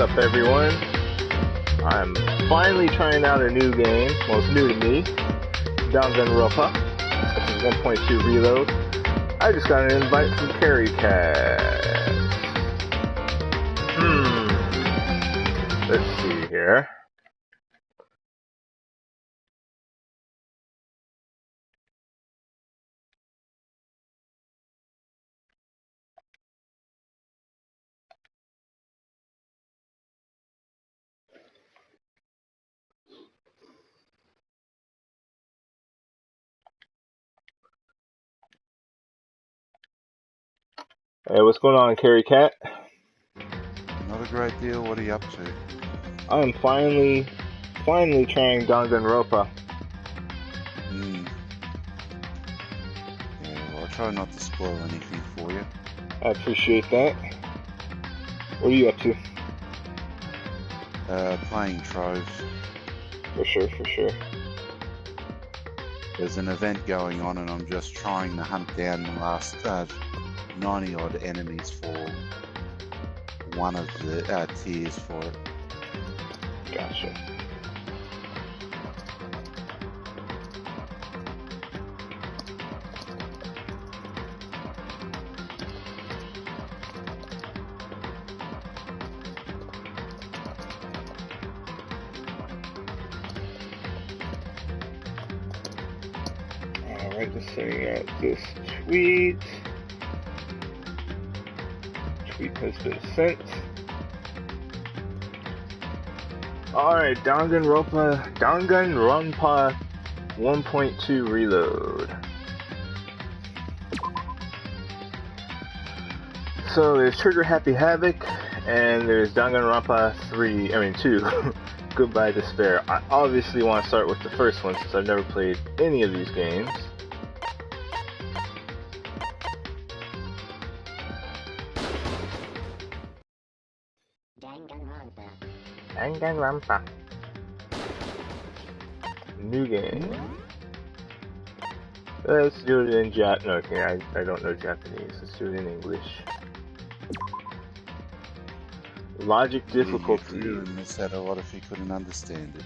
up, everyone? I'm finally trying out a new game. Well, it's new to me. Danganronpa. This is 1.2 Reload. I just got an invite from Carrie Cat. Let's see here. Hey, what's going on, Carrie Cat? Not a great deal. What are you up to? I'm finally trying Danganronpa. Yeah, well, I'll try not to spoil anything for you. I appreciate that. What are you up to? Playing Trove. For sure. There's an event going on and I'm just trying to hunt down the last 90 odd enemies for one of the tiers for it. Gotcha. Alright, just sending out this tweet. Tweet has been sent. Alright, Danganronpa 1.2 Reload. So there's Trigger Happy Havoc, and there's Danganronpa 2, Goodbye Despair. I obviously want to start with the first one since I've never played any of these games. Danganronpa. New game. Let's do it in no, okay, I don't know Japanese. Let's do it in English. Logic difficulty. You would miss out a lot if you couldn't understand it.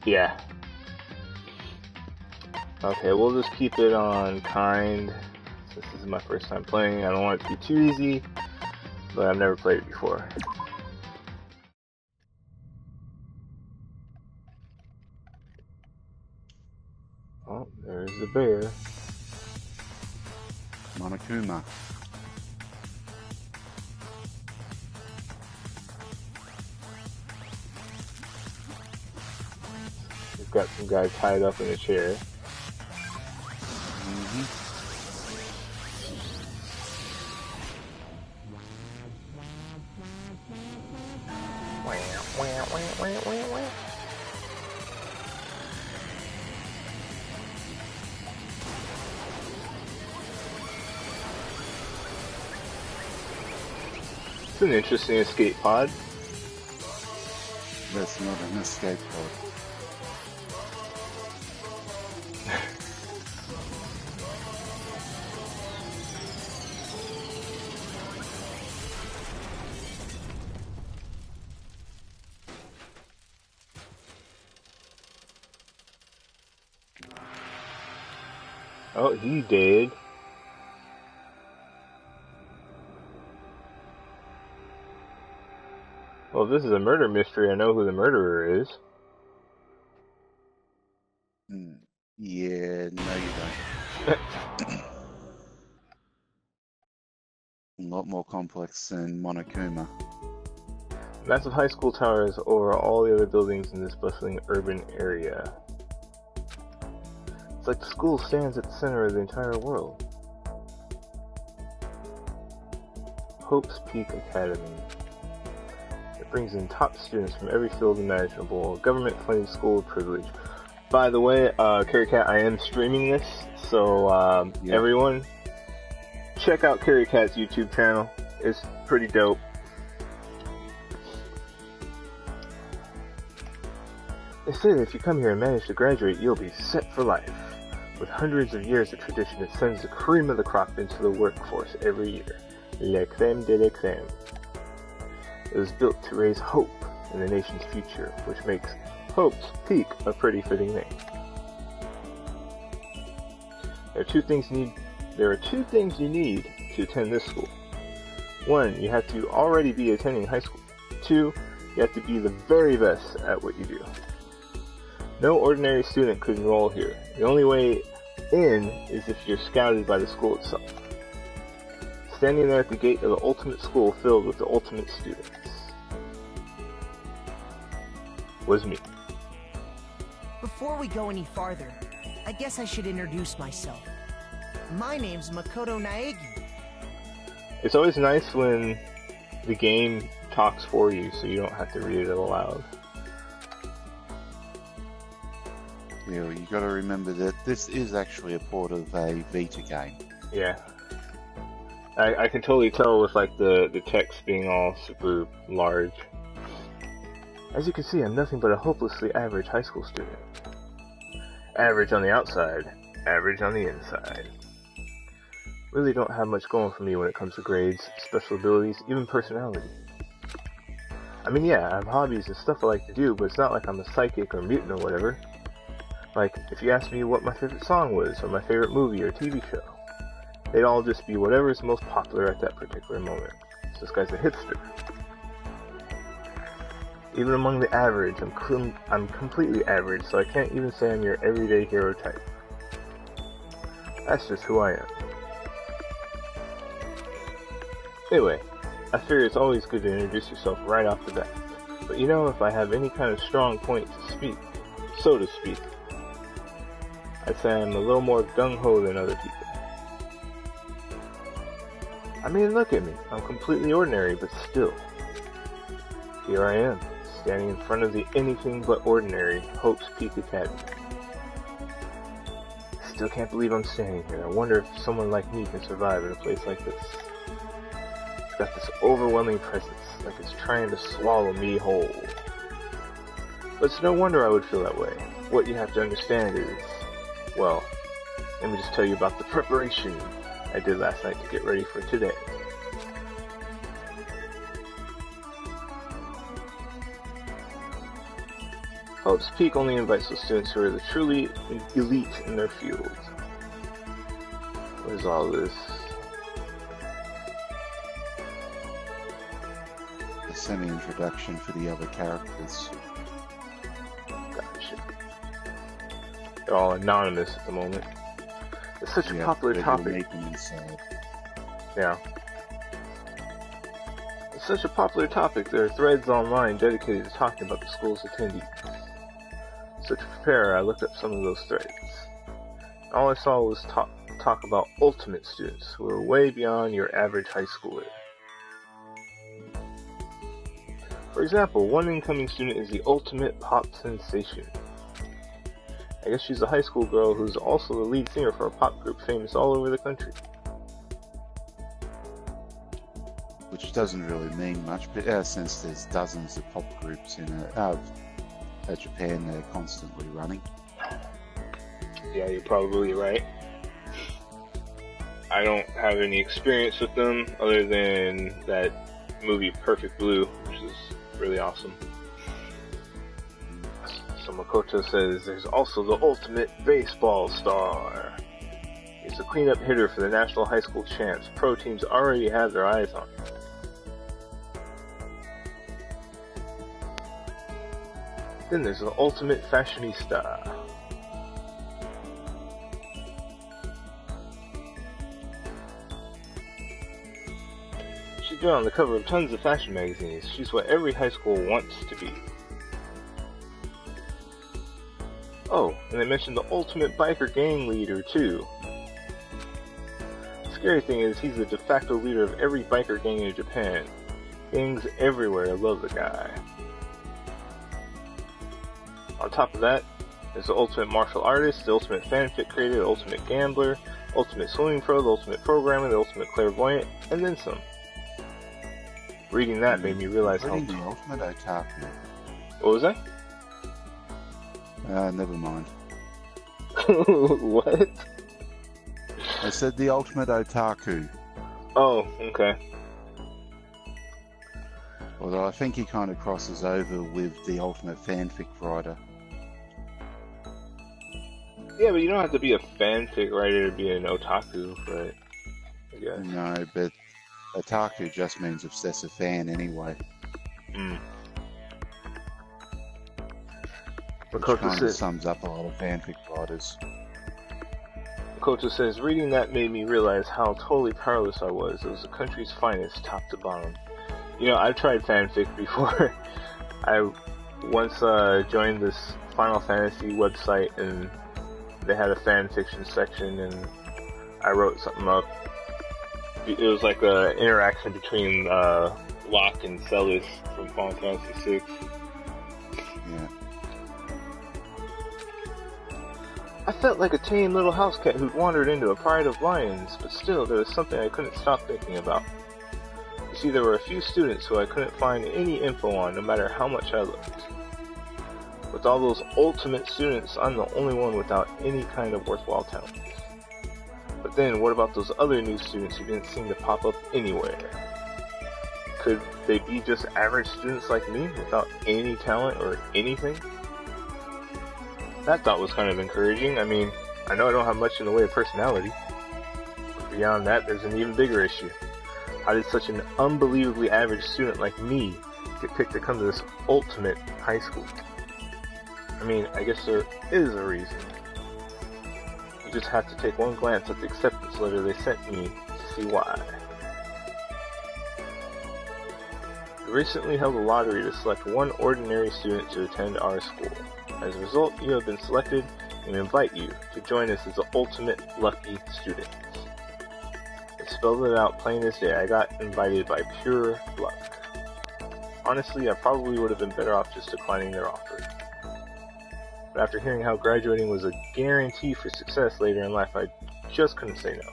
Yeah. Okay, we'll just keep it on kind. Since this is my first time playing, I don't want it to be too easy, but I've never played it before. Oh, there's the bear. Monokuma. We've got some guy tied up in a chair. It's an interesting escape pod. That's not an escape pod. Oh, he did. Well, if this is a murder mystery, I know who the murderer is. Yeah, no you don't. A lot more complex than Monokuma. Massive high school towers over all the other buildings in this bustling urban area. It's like the school stands at the center of the entire world. Hope's Peak Academy. It brings in top students from every field imaginable. Government-funded school of privilege. By the way, Carrie Cat, I am streaming this, so everyone, check out Carrie Cat's YouTube channel. It's pretty dope. They say that if you come here and manage to graduate, you'll be set for life. With hundreds of years of tradition, it sends the cream of the crop into the workforce every year. Le crème de la crème. It was built to raise hope in the nation's future, which makes Hope's Peak a pretty fitting name. There are two things you need to attend this school. 1, you have to already be attending high school. 2, you have to be the very best at what you do. No ordinary student could enroll here. The only way in is if you're scouted by the school itself. Standing there at the gate of the ultimate school filled with the ultimate students was me. Before we go any farther, I guess I should introduce myself. My name's Makoto Naegi. It's always nice when the game talks for you so you don't have to read it aloud. Yeah, well, you got to remember that this is actually a port of a Vita game. Yeah. I can totally tell with like the text being all super large. As you can see, I'm nothing but a hopelessly average high school student. Average on the outside, average on the inside. Really don't have much going for me when it comes to grades, special abilities, even personality. I mean, yeah, I have hobbies and stuff I like to do, but it's not like I'm a psychic or mutant or whatever. Like, if you asked me what my favorite song was, or my favorite movie or TV show, they'd all just be whatever is most popular at that particular moment. So this guy's a hipster. Even among the average, I'm completely average, so I can't even say I'm your everyday hero type. That's just who I am. Anyway, I figure it's always good to introduce yourself right off the bat. But you know, if I have any kind of strong point to speak, so to speak, I'd say I'm a little more gung-ho than other people. I mean, look at me. I'm completely ordinary, but still. Here I am, standing in front of the anything but ordinary Hope's Peak Academy. Still can't believe I'm standing here. I wonder if someone like me can survive in a place like this. It's got this overwhelming presence, like it's trying to swallow me whole. But it's no wonder I would feel that way. What you have to understand is, well, let me just tell you about the preparation I did last night to get ready for today. Hope's Peak only invites those students who are the truly elite in their field. What is all this? A semi-introduction for the other characters. Gotcha. They're all anonymous at the moment. It's such a popular topic. Yeah. It's such a popular topic, there are threads online dedicated to talking about the school's attendees. So to prepare, I looked up some of those threads. All I saw was talk about ultimate students, who are way beyond your average high schooler. For example, one incoming student is the ultimate pop sensation. I guess she's a high school girl who's also the lead singer for a pop group famous all over the country. Which doesn't really mean much, but since there's dozens of pop groups in Japan, they're constantly running. Yeah, you're probably right. I don't have any experience with them other than that movie Perfect Blue, which is really awesome. So Makoto says there's also the ultimate baseball star. He's a cleanup hitter for the national high school champs. Pro teams already have their eyes on him. Then there's the ultimate fashionista. She's been on the cover of tons of fashion magazines. She's what every high school wants to be. Oh, and they mentioned the ultimate biker gang leader too. The scary thing is he's the de facto leader of every biker gang in Japan. Gangs everywhere love the guy. On top of that, there's the ultimate martial artist, the ultimate fanfic creator, the ultimate gambler, ultimate swimming pro, the ultimate programmer, the ultimate clairvoyant, and then some. Reading that made me realize how... The ultimate otaku. What was that? Never mind. What? I said the ultimate otaku. Oh, okay. Although I think he kind of crosses over with the ultimate fanfic writer. Yeah, but you don't have to be a fanfic writer to be an otaku, but I guess. No, but otaku just means obsessive fan anyway. Which kind of sums up a lot of fanfic writers. Makoto says, reading that made me realize how totally powerless I was. It was the country's finest, top to bottom. You know, I've tried fanfic before. I once joined this Final Fantasy website, and they had a fan fiction section, and I wrote something up. It was like an interaction between Locke and Celis from Final Fantasy VI. Yeah. I felt like a tame little house cat who'd wandered into a pride of lions, but still there was something I couldn't stop thinking about. You see, there were a few students who I couldn't find any info on, no matter how much I looked. With all those ultimate students, I'm the only one without any kind of worthwhile talent. But then, what about those other new students who didn't seem to pop up anywhere? Could they be just average students like me, without any talent or anything? That thought was kind of encouraging. I mean, I know I don't have much in the way of personality. But beyond that, there's an even bigger issue. How did such an unbelievably average student like me get picked to come to this ultimate high school? I mean, I guess there is a reason. You just have to take one glance at the acceptance letter they sent me to see why. We recently held a lottery to select one ordinary student to attend our school. As a result, you have been selected, and we invite you to join us as the ultimate lucky student. They spelled it out plain as day. I got invited by pure luck. Honestly, I probably would have been better off just declining their offer. But after hearing how graduating was a guarantee for success later in life, I just couldn't say no.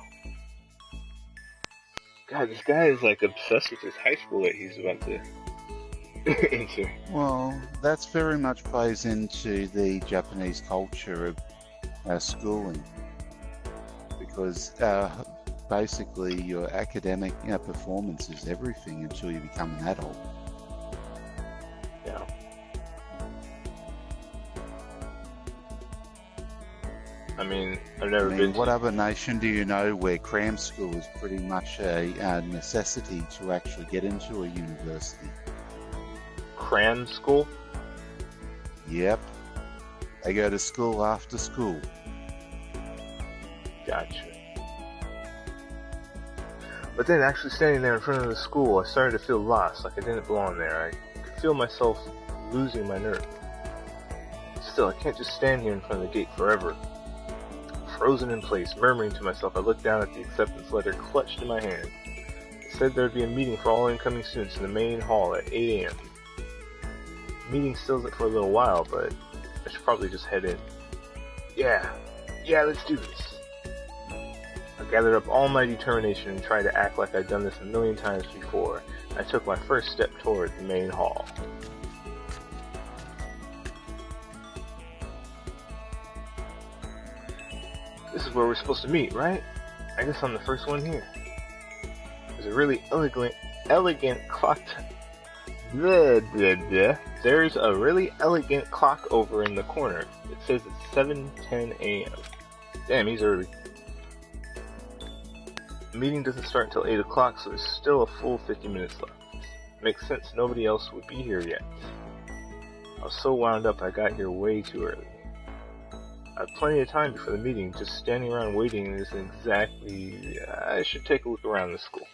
God, this guy is like obsessed with his high school that he's about to enter. Well, that's very much plays into the Japanese culture of schooling, because basically your academic performance is everything until you become an adult. Yeah. I mean, I've never been to... What other nation do you know where cram school is pretty much a necessity to actually get into a university? Cram school? Yep. They go to school after school. Gotcha. But then actually standing there in front of the school, I started to feel lost, like I didn't belong there. I could feel myself losing my nerve. Still, I can't just stand here in front of the gate forever. Frozen in place, murmuring to myself, I looked down at the acceptance letter clutched in my hand. It said there would be a meeting for all incoming students in the main hall at 8 a.m. The meeting stills it for a little while, but I should probably just head in. Yeah, let's do this. I gathered up all my determination and tried to act like I'd done this a million times before. I took my first step toward the main hall. This is where we're supposed to meet, right? I guess I'm the first one here. There's a really elegant clock. There's a really elegant clock over in the corner. It says it's 7:10 a.m. Damn, he's early. The meeting doesn't start until 8 o'clock, so there's still a full 50 minutes left. Makes sense nobody else would be here yet. I was so wound up I got here way too early. I have plenty of time before the meeting, just standing around waiting isn't exactly... I should take a look around the school.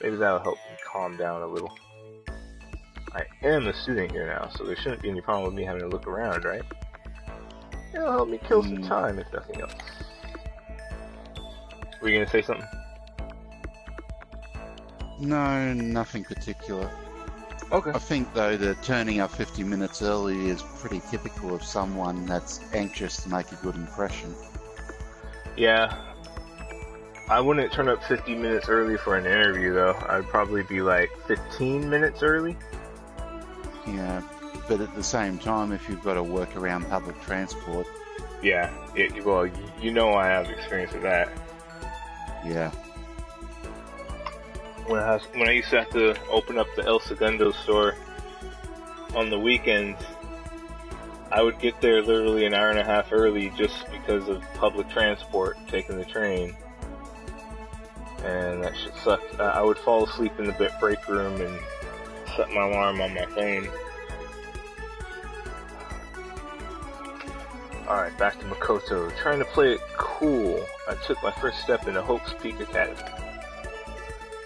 Maybe that'll help me calm down a little. I am a student here now, so there shouldn't be any problem with me having to look around, right? It'll help me kill some time, if nothing else. Were you gonna say something? No, nothing particular. Okay. I think, though, that turning up 50 minutes early is pretty typical of someone that's anxious to make a good impression. Yeah. I wouldn't turn up 50 minutes early for an interview, though. I'd probably be like 15 minutes early. Yeah, but at the same time, if you've got to work around public transport... Yeah, well, you know I have experience with that. Yeah. when I used to have to open up the El Segundo store on the weekends, I would get there literally an hour and a half early just because of public transport, taking the train. And that shit sucked. I would fall asleep in the break room and set my alarm on my phone. Alright, back to Makoto. Trying to play it cool, I took my first step into Hope's Peak Academy.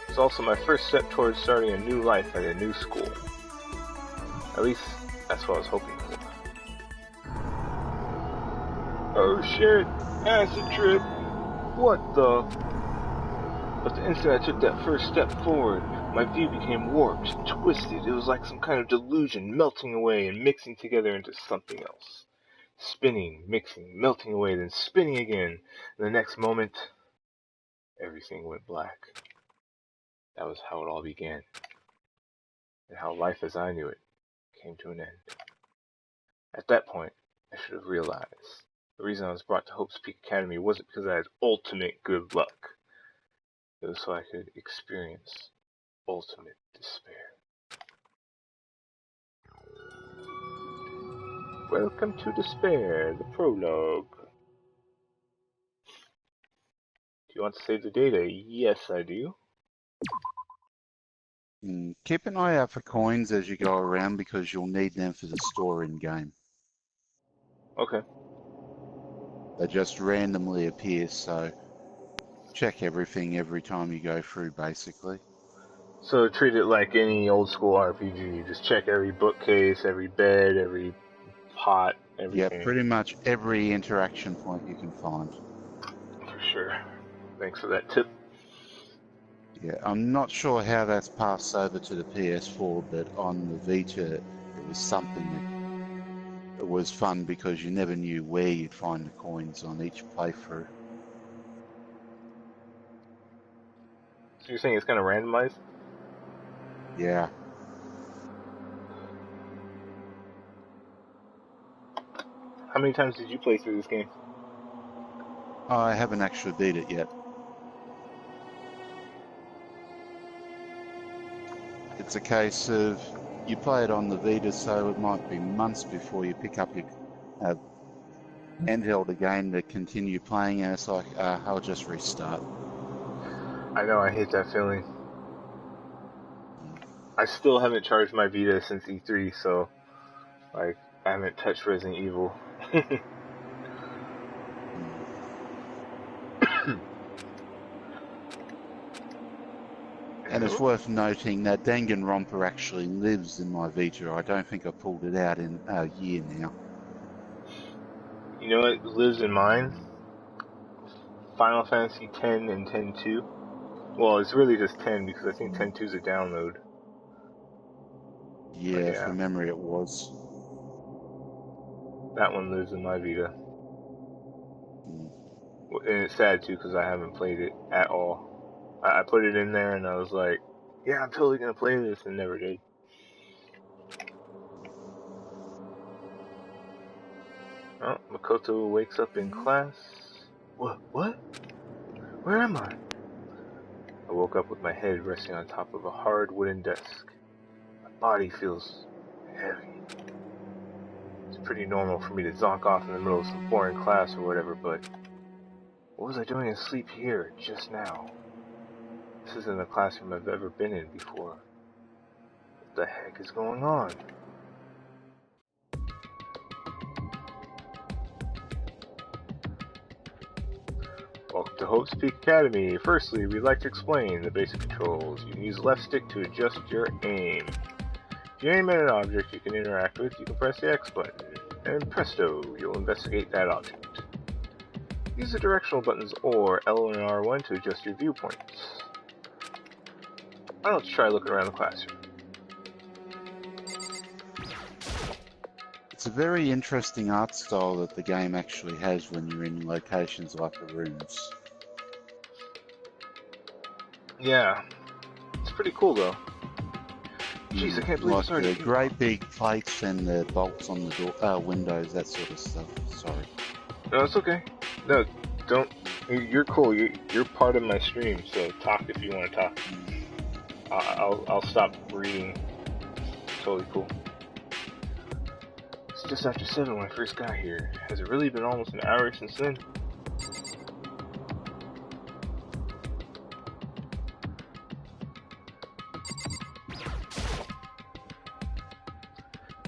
It's also my first step towards starting a new life at a new school. At least, that's what I was hoping for. Oh shit! Acid trip! What the? But the instant I took that first step forward, my view became warped, twisted. It was like some kind of delusion melting away and mixing together into something else. Spinning, mixing, melting away, then spinning again. And the next moment, everything went black. That was how it all began. And how life as I knew it came to an end. At that point, I should have realized the reason I was brought to Hope's Peak Academy wasn't because I had ultimate good luck. It was so I could experience ultimate despair. Welcome to Despair, the prologue. Do you want to save the data? Yes, I do. Keep an eye out for coins as you go around because you'll need them for the store in-game. Okay. They just randomly appear, so check everything every time you go through, basically. So treat it like any old school RPG. You just check every bookcase, every bed, every pot, everything. Yeah, pretty much every interaction point you can find. For sure. Thanks for that tip. Yeah, I'm not sure how that's passed over to the PS4, but on the Vita, it was something that was fun because you never knew where you'd find the coins on each playthrough. So you're saying it's kind of randomized? Yeah. How many times did you play through this game? I haven't actually beat it yet. It's a case of you play it on the Vita, so it might be months before you pick up your handheld again to continue playing, and it's like, I'll just restart. I know, I hate that feeling. I still haven't charged my Vita since E3, so, like, I haven't touched Resident Evil. And it's worth noting that Danganronpa actually lives in my Vita. I don't think I pulled it out in a year now. You know what lives in mine? Final Fantasy X and X-2. Well, it's really just 10 because I think X-2 is a download. Yeah, from memory it was. That one lives in my Vita. And it's sad too because I haven't played it at all. I put it in there and I was like, yeah, I'm totally gonna play this, and never did. Oh, Makoto wakes up in class. What? Where am I? I woke up with my head resting on top of a hard wooden desk. My body feels heavy. It's pretty normal for me to zonk off in the middle of some foreign class or whatever, but what was I doing asleep here just now? This isn't a classroom I've ever been in before. What the heck is going on? Welcome to Hope's Peak Academy. Firstly, we'd like to explain the basic controls. You can use left stick to adjust your aim. If you aim at an object you can interact with, you can press the X button, and presto, you'll investigate that object. Use the directional buttons or L and R1 to adjust your viewpoints. Now let's try looking around the classroom. It's a very interesting art style that the game actually has when you're in locations like the rooms. Yeah, it's pretty cool though. Jeez, I can't believe it's already the great big plates and the bolts on the door, windows, that sort of stuff. Sorry. No, it's okay. No, don't. You're cool. You're part of my stream, so talk if you want to talk. I'll stop reading. Totally cool. It's just after 7 when I first got here. Has it really been almost an hour since then?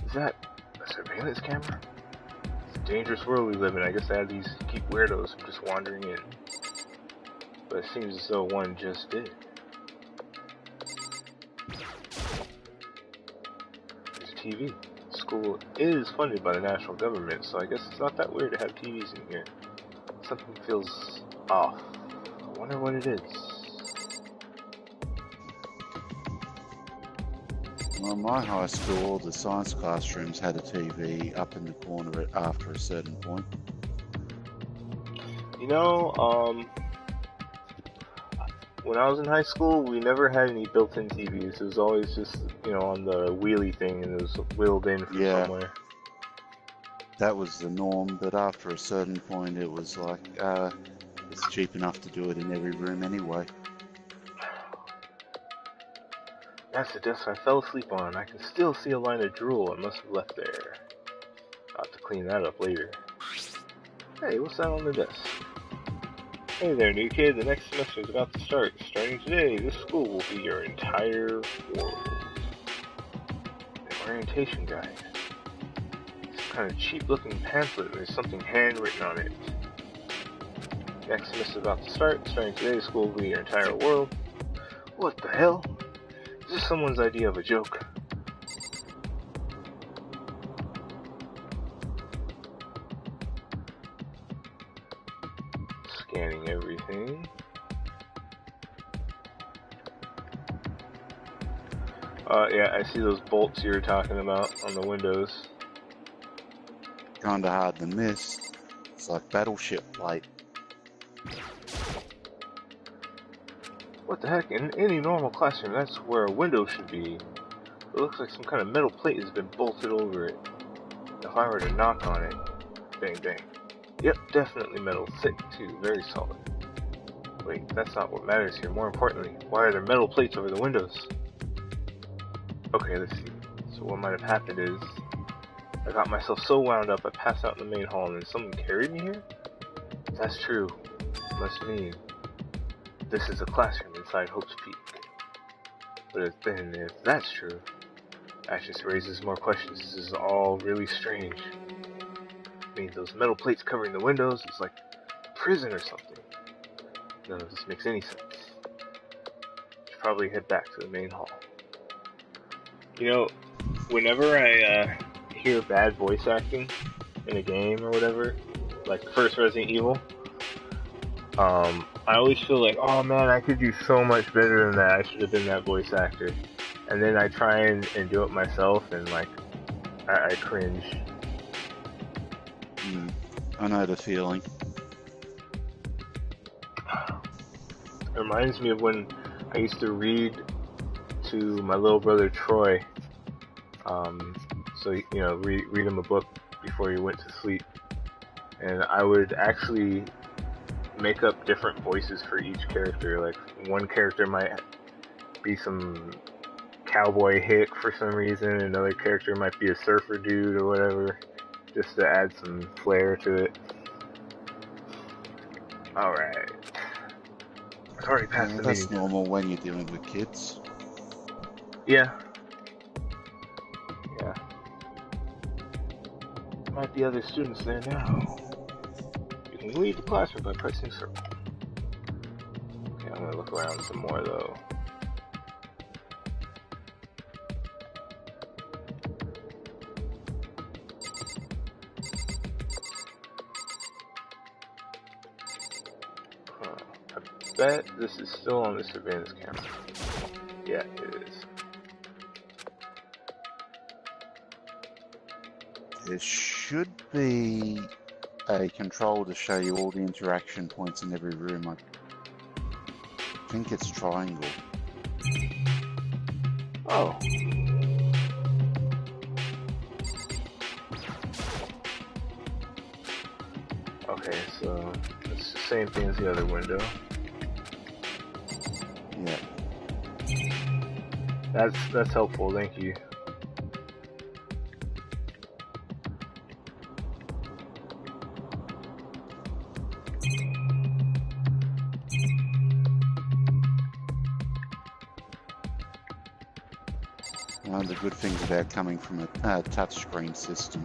Is that a surveillance camera? It's a dangerous world we live in. I guess I have these geek weirdos just wandering in. But it seems as though one just did. There's TV. School is funded by the national government, so I guess it's not that weird to have TVs in here. Something feels off. I wonder what it is. Well, in my high school, the science classrooms had a TV up in the corner after a certain point. You know, when I was in high school, we never had any built-in TVs. It was always just, you know, on the wheelie thing, and it was wheeled in from somewhere. That was the norm, but after a certain point, it was like, it's cheap enough to do it in every room anyway. That's the desk I fell asleep on. I can still see a line of drool I must have left there. I'll have to clean that up later. Hey, what's that on the desk? Hey there, new kid. The next semester is about to start. Starting today, this school will be your entire world. An orientation guide. Some kind of cheap-looking pamphlet, and there's something handwritten on it. Next semester is about to start. Starting today, the school will be your entire world. What the hell? Is this someone's idea of a joke? Scanning everything. Yeah, I see those bolts you were talking about on the windows. Kinda hard to miss. It's like battleship plate. What the heck? In any normal classroom, that's where a window should be. It looks like some kind of metal plate has been bolted over it. If I were to knock on it, bang bang. Yep, definitely metal. Thick too, very solid. Wait, that's not what matters here. More importantly, why are there metal plates over the windows? Okay, let's see. So what might have happened is, I got myself so wound up I passed out in the main hall and then someone carried me here? If that's true, it must mean this is a classroom inside Hope's Peak. But then, if that's true, that just raises more questions. This is all really strange. I mean, those metal plates covering the windows is like a prison or something. None of this makes any sense. Should probably head back to the main hall. You know, whenever I hear bad voice acting in a game or whatever, like the first Resident Evil, I always feel like, oh man, I could do so much better than that. I should have been that voice actor. And then I try and do it myself, and like, I cringe. I know the feeling. It reminds me of when I used to read to my little brother Troy. So, you know, read him a book before he went to sleep. And I would actually make up different voices for each character. Like, one character might be some cowboy hick for some reason, another character might be a surfer dude or whatever, just to add some flair to it. Alright. It's already past the That's meeting. normal when you're dealing with kids. Yeah. Yeah. Might be other students there now. You can leave the classroom by pressing circle. Okay, I'm gonna look around some more though. I bet this is still on the surveillance camera. Yeah, it is. There should be a control to show you all the interaction points in every room. I think it's triangle. Oh. Okay, so it's the same thing as the other window. Yeah. That's helpful, thank you. One of the good things about coming from a touchscreen system.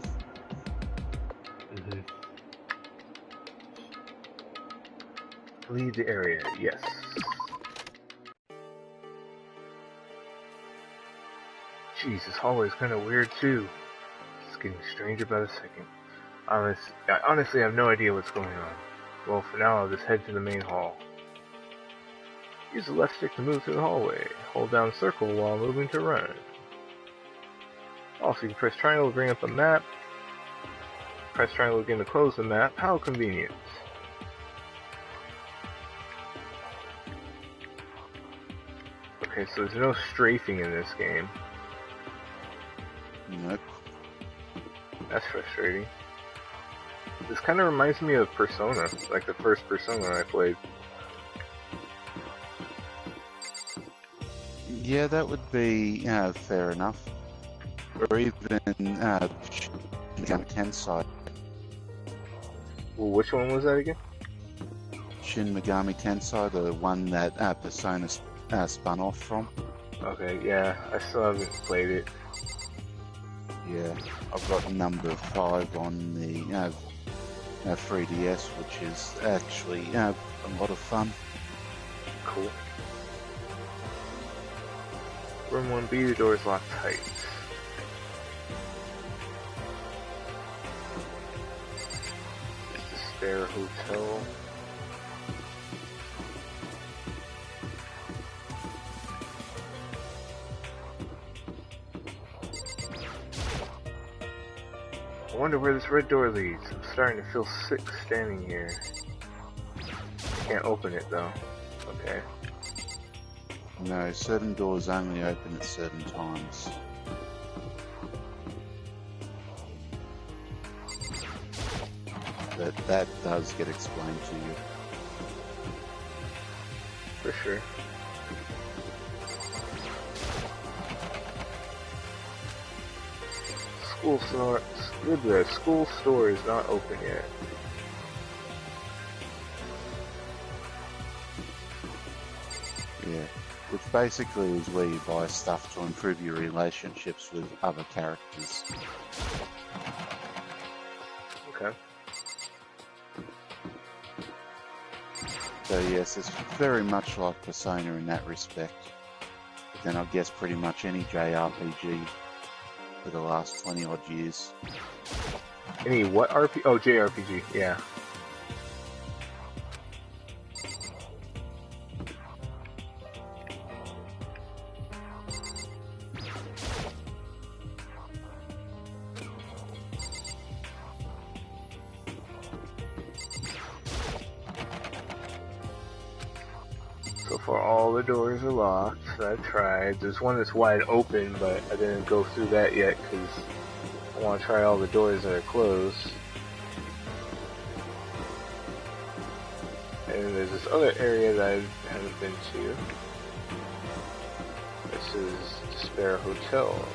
Leave the area, yes. Jeez, this hallway is kind of weird too. It's getting stranger by the second. I honestly have no idea what's going on. Well, for now, I'll just head to the main hall. Use the left stick to move through the hallway. Hold down circle while moving to run. Also, you can press triangle to bring up a map. Press triangle again to close the map. How convenient. Okay, so there's no strafing in this game. Nope. That's frustrating. This kind of reminds me of Persona, like the first Persona I played. Yeah, that would be fair enough. Or even Shin Tensei. Well, which one was that again? Shin Megami Tensei, the one that Persona spun off from. Okay, yeah, I still haven't played it. Yeah, I've got number 5 on the 3DS, which is actually a lot of fun. Cool. Room 1B, the door is locked tight. Despair Hotel. I wonder where this red door leads. I'm starting to feel sick standing here. Can't open it though. Okay. No, certain doors only open at certain times. That does get explained to you. For sure. School store is not open yet. Yeah, which basically is where you buy stuff to improve your relationships with other characters. Okay. So yes, it's very much like Persona in that respect. But then I guess pretty much any JRPG for the last 20 odd years. Any what RP? Oh, JRPG, yeah. So far, all the doors are locked. I tried. There's one that's wide open, but I didn't go through that yet because I want to try all the doors that are closed. And there's this other area that I haven't been to. This is Despair Hotel.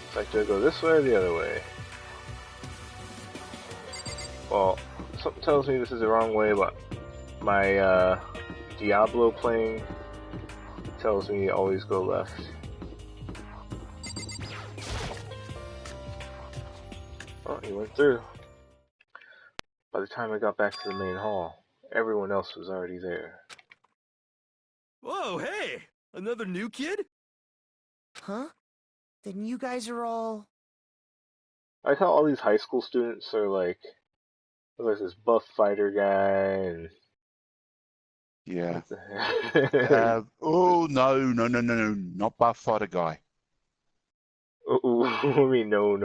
It's like, do I go this way or the other way? Well, something tells me this is the wrong way, but my Diablo playing tells me always go left. Oh, he went through. By the time I got back to the main hall, everyone else was already there. Whoa, hey! Another new kid? Huh? Then you guys are all... I like how all these high school students are like, there's this buff fighter guy and... Yeah. What Oh, no, not Buff Fighter guy. I mean, no.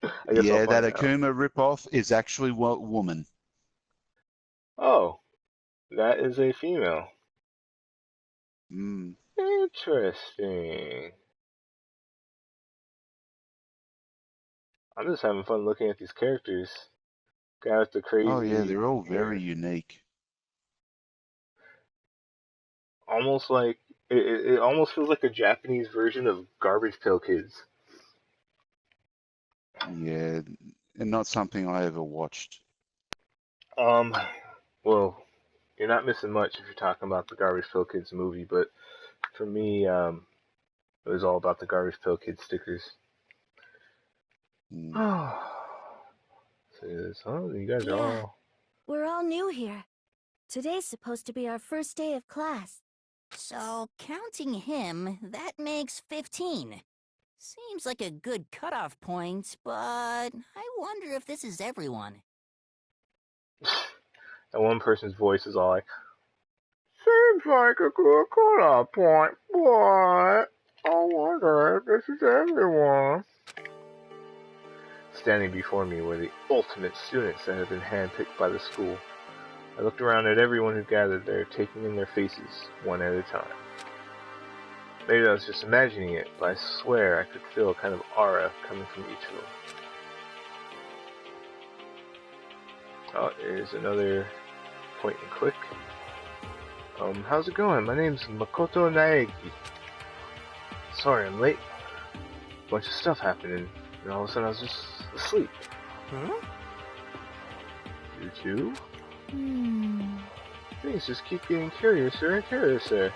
I guess I'll Yeah, that find out. Akuma ripoff is actually what woman. Oh, that is a female. Mm. Interesting. I'm just having fun looking at these characters. Got the crazy. Oh yeah, they're all very unique. almost like it almost feels like a Japanese version of Garbage Pail Kids. Yeah, and not something I ever watched. Well, you're not missing much if you're talking about the Garbage Pail Kids movie, but for me, it was all about the Garbage Pail Kids stickers. Mm. Oh, you guys are Yeah. all... We're all new here. Today's supposed to be our first day of class. So, counting him, that makes 15. Seems like a good cutoff point, but I wonder if this is everyone. And one person's voice is all like, seems like a good cutoff point, but I wonder if this is everyone. Standing before me were the ultimate students that had been handpicked by the school. I looked around at everyone who gathered there, taking in their faces, one at a time. Maybe I was just imagining it, but I swear I could feel a kind of aura coming from each of them. Oh, there's another point and click. How's it going? My name's Makoto Naegi. Sorry I'm late. A bunch of stuff happened and all of a sudden I was just asleep. Huh? You too? Things just keep getting curiouser and curiouser.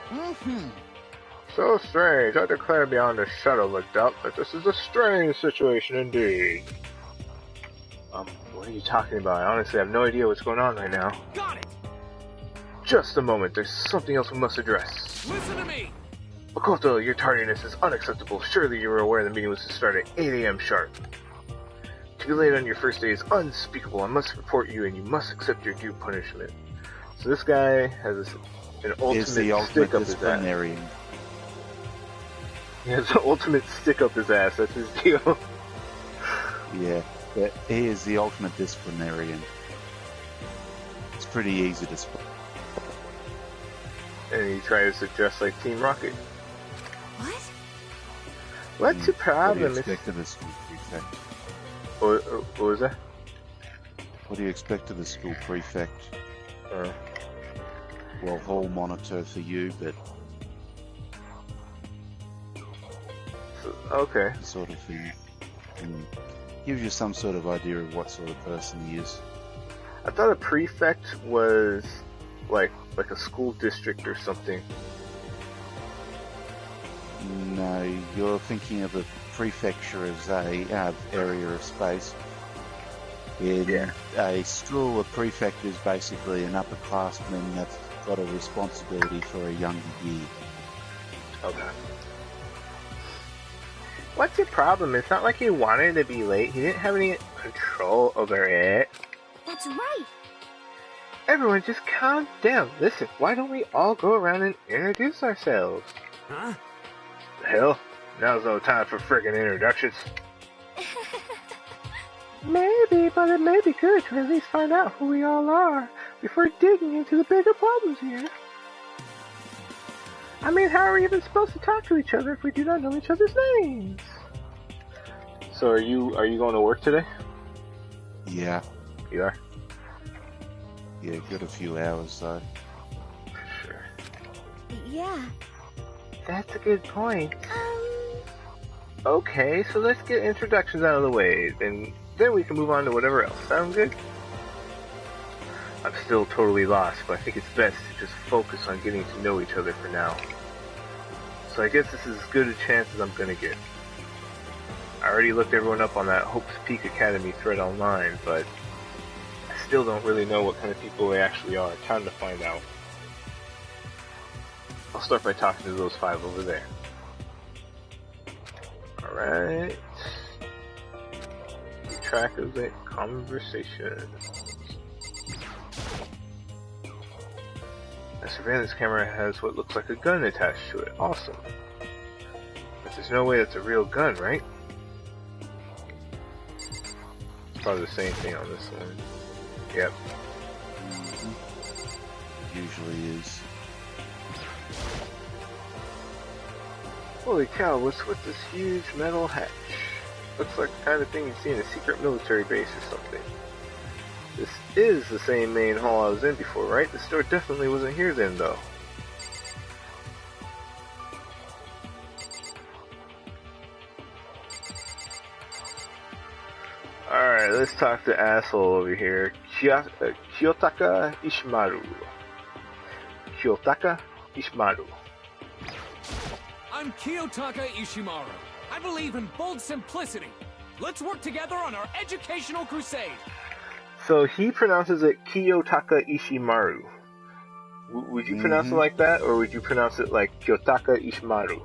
So strange. I declare beyond a shadow of a doubt that this is a strange situation indeed. What are you talking about? I honestly have no idea what's going on right now. Got it! Just a moment, there's something else we must address. Listen to me! Makoto, your tardiness is unacceptable. Surely you were aware the meeting was to start at 8 a.m. sharp. To be late on your first day is unspeakable. I must report you and you must accept your due punishment. So this guy has an ultimate stick up his ass. Disciplinarian. He has an ultimate stick up his ass, that's his deal. Yeah, but he is the ultimate disciplinarian. It's pretty easy to spot. And he tries to dress like Team Rocket. What? What's the problem? What do you expect of the school prefect? What was that? What do you expect of the school prefect? Well, hall monitor for you, but Okay. sort of thing. And gives you some sort of idea of what sort of person he is. I thought a prefect was like a school district or something. No, you're thinking of a prefecture as a area of space. In a school, a prefect is basically an upperclassman that's got a responsibility for a younger year. Okay. What's your problem? It's not like he wanted to be late. He didn't have any control over it. That's right. Everyone just calm down. Listen, why don't we all go around and introduce ourselves? Huh? The hell? Now's no time for friggin' introductions. Maybe, but it may be good to at least find out who we all are before digging into the bigger problems here. I mean, how are we even supposed to talk to each other if we do not know each other's names? So are you going to work today? Yeah, You are? yeah, got a few hours though. Sure. Yeah. That's a good point. Okay, so let's get introductions out of the way, then we can move on to whatever else. Sound good? I'm still totally lost, but I think it's best to just focus on getting to know each other for now. So I guess this is as good a chance as I'm gonna get. I already looked everyone up on that Hope's Peak Academy thread online, but I still don't really know what kind of people they actually are. Time to find out. I'll start by talking to those 5 over there. Alright. Keep track of the conversation. The surveillance camera has what looks like a gun attached to it. Awesome. But there's no way that's a real gun, right? It's probably the same thing on this one. Yep. Usually is. Holy cow, what's with this huge metal hatch? Looks like the kind of thing you'd see in a secret military base or something. This is the same main hall I was in before, right? The store definitely wasn't here then, though. Alright, let's talk to asshole over here. Kiyotaka Ishimaru. Kiyotaka Ishimaru. I'm Kiyotaka Ishimaru. I believe in bold simplicity. Let's work together on our educational crusade. So he pronounces it Kiyotaka Ishimaru. Would you pronounce it like that, or would you pronounce it like Kiyotaka Ishimaru?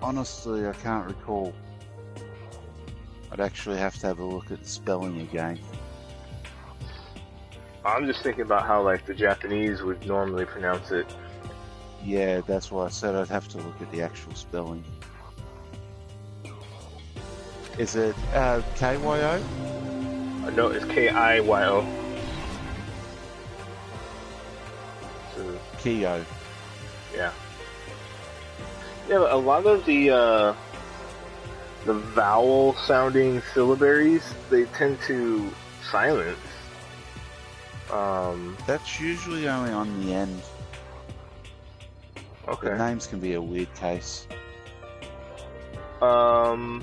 Honestly, I can't recall. I'd actually have to have a look at the spelling again. I'm just thinking about how like the Japanese would normally pronounce it. Yeah, that's why I said I'd have to look at the actual spelling. Is it KYO? No, it's KIYO. So, Kiyo. yeah. Yeah, but a lot of the vowel-sounding syllabaries, they tend to silence. That's usually only on the end. Okay. The names can be a weird case. Well,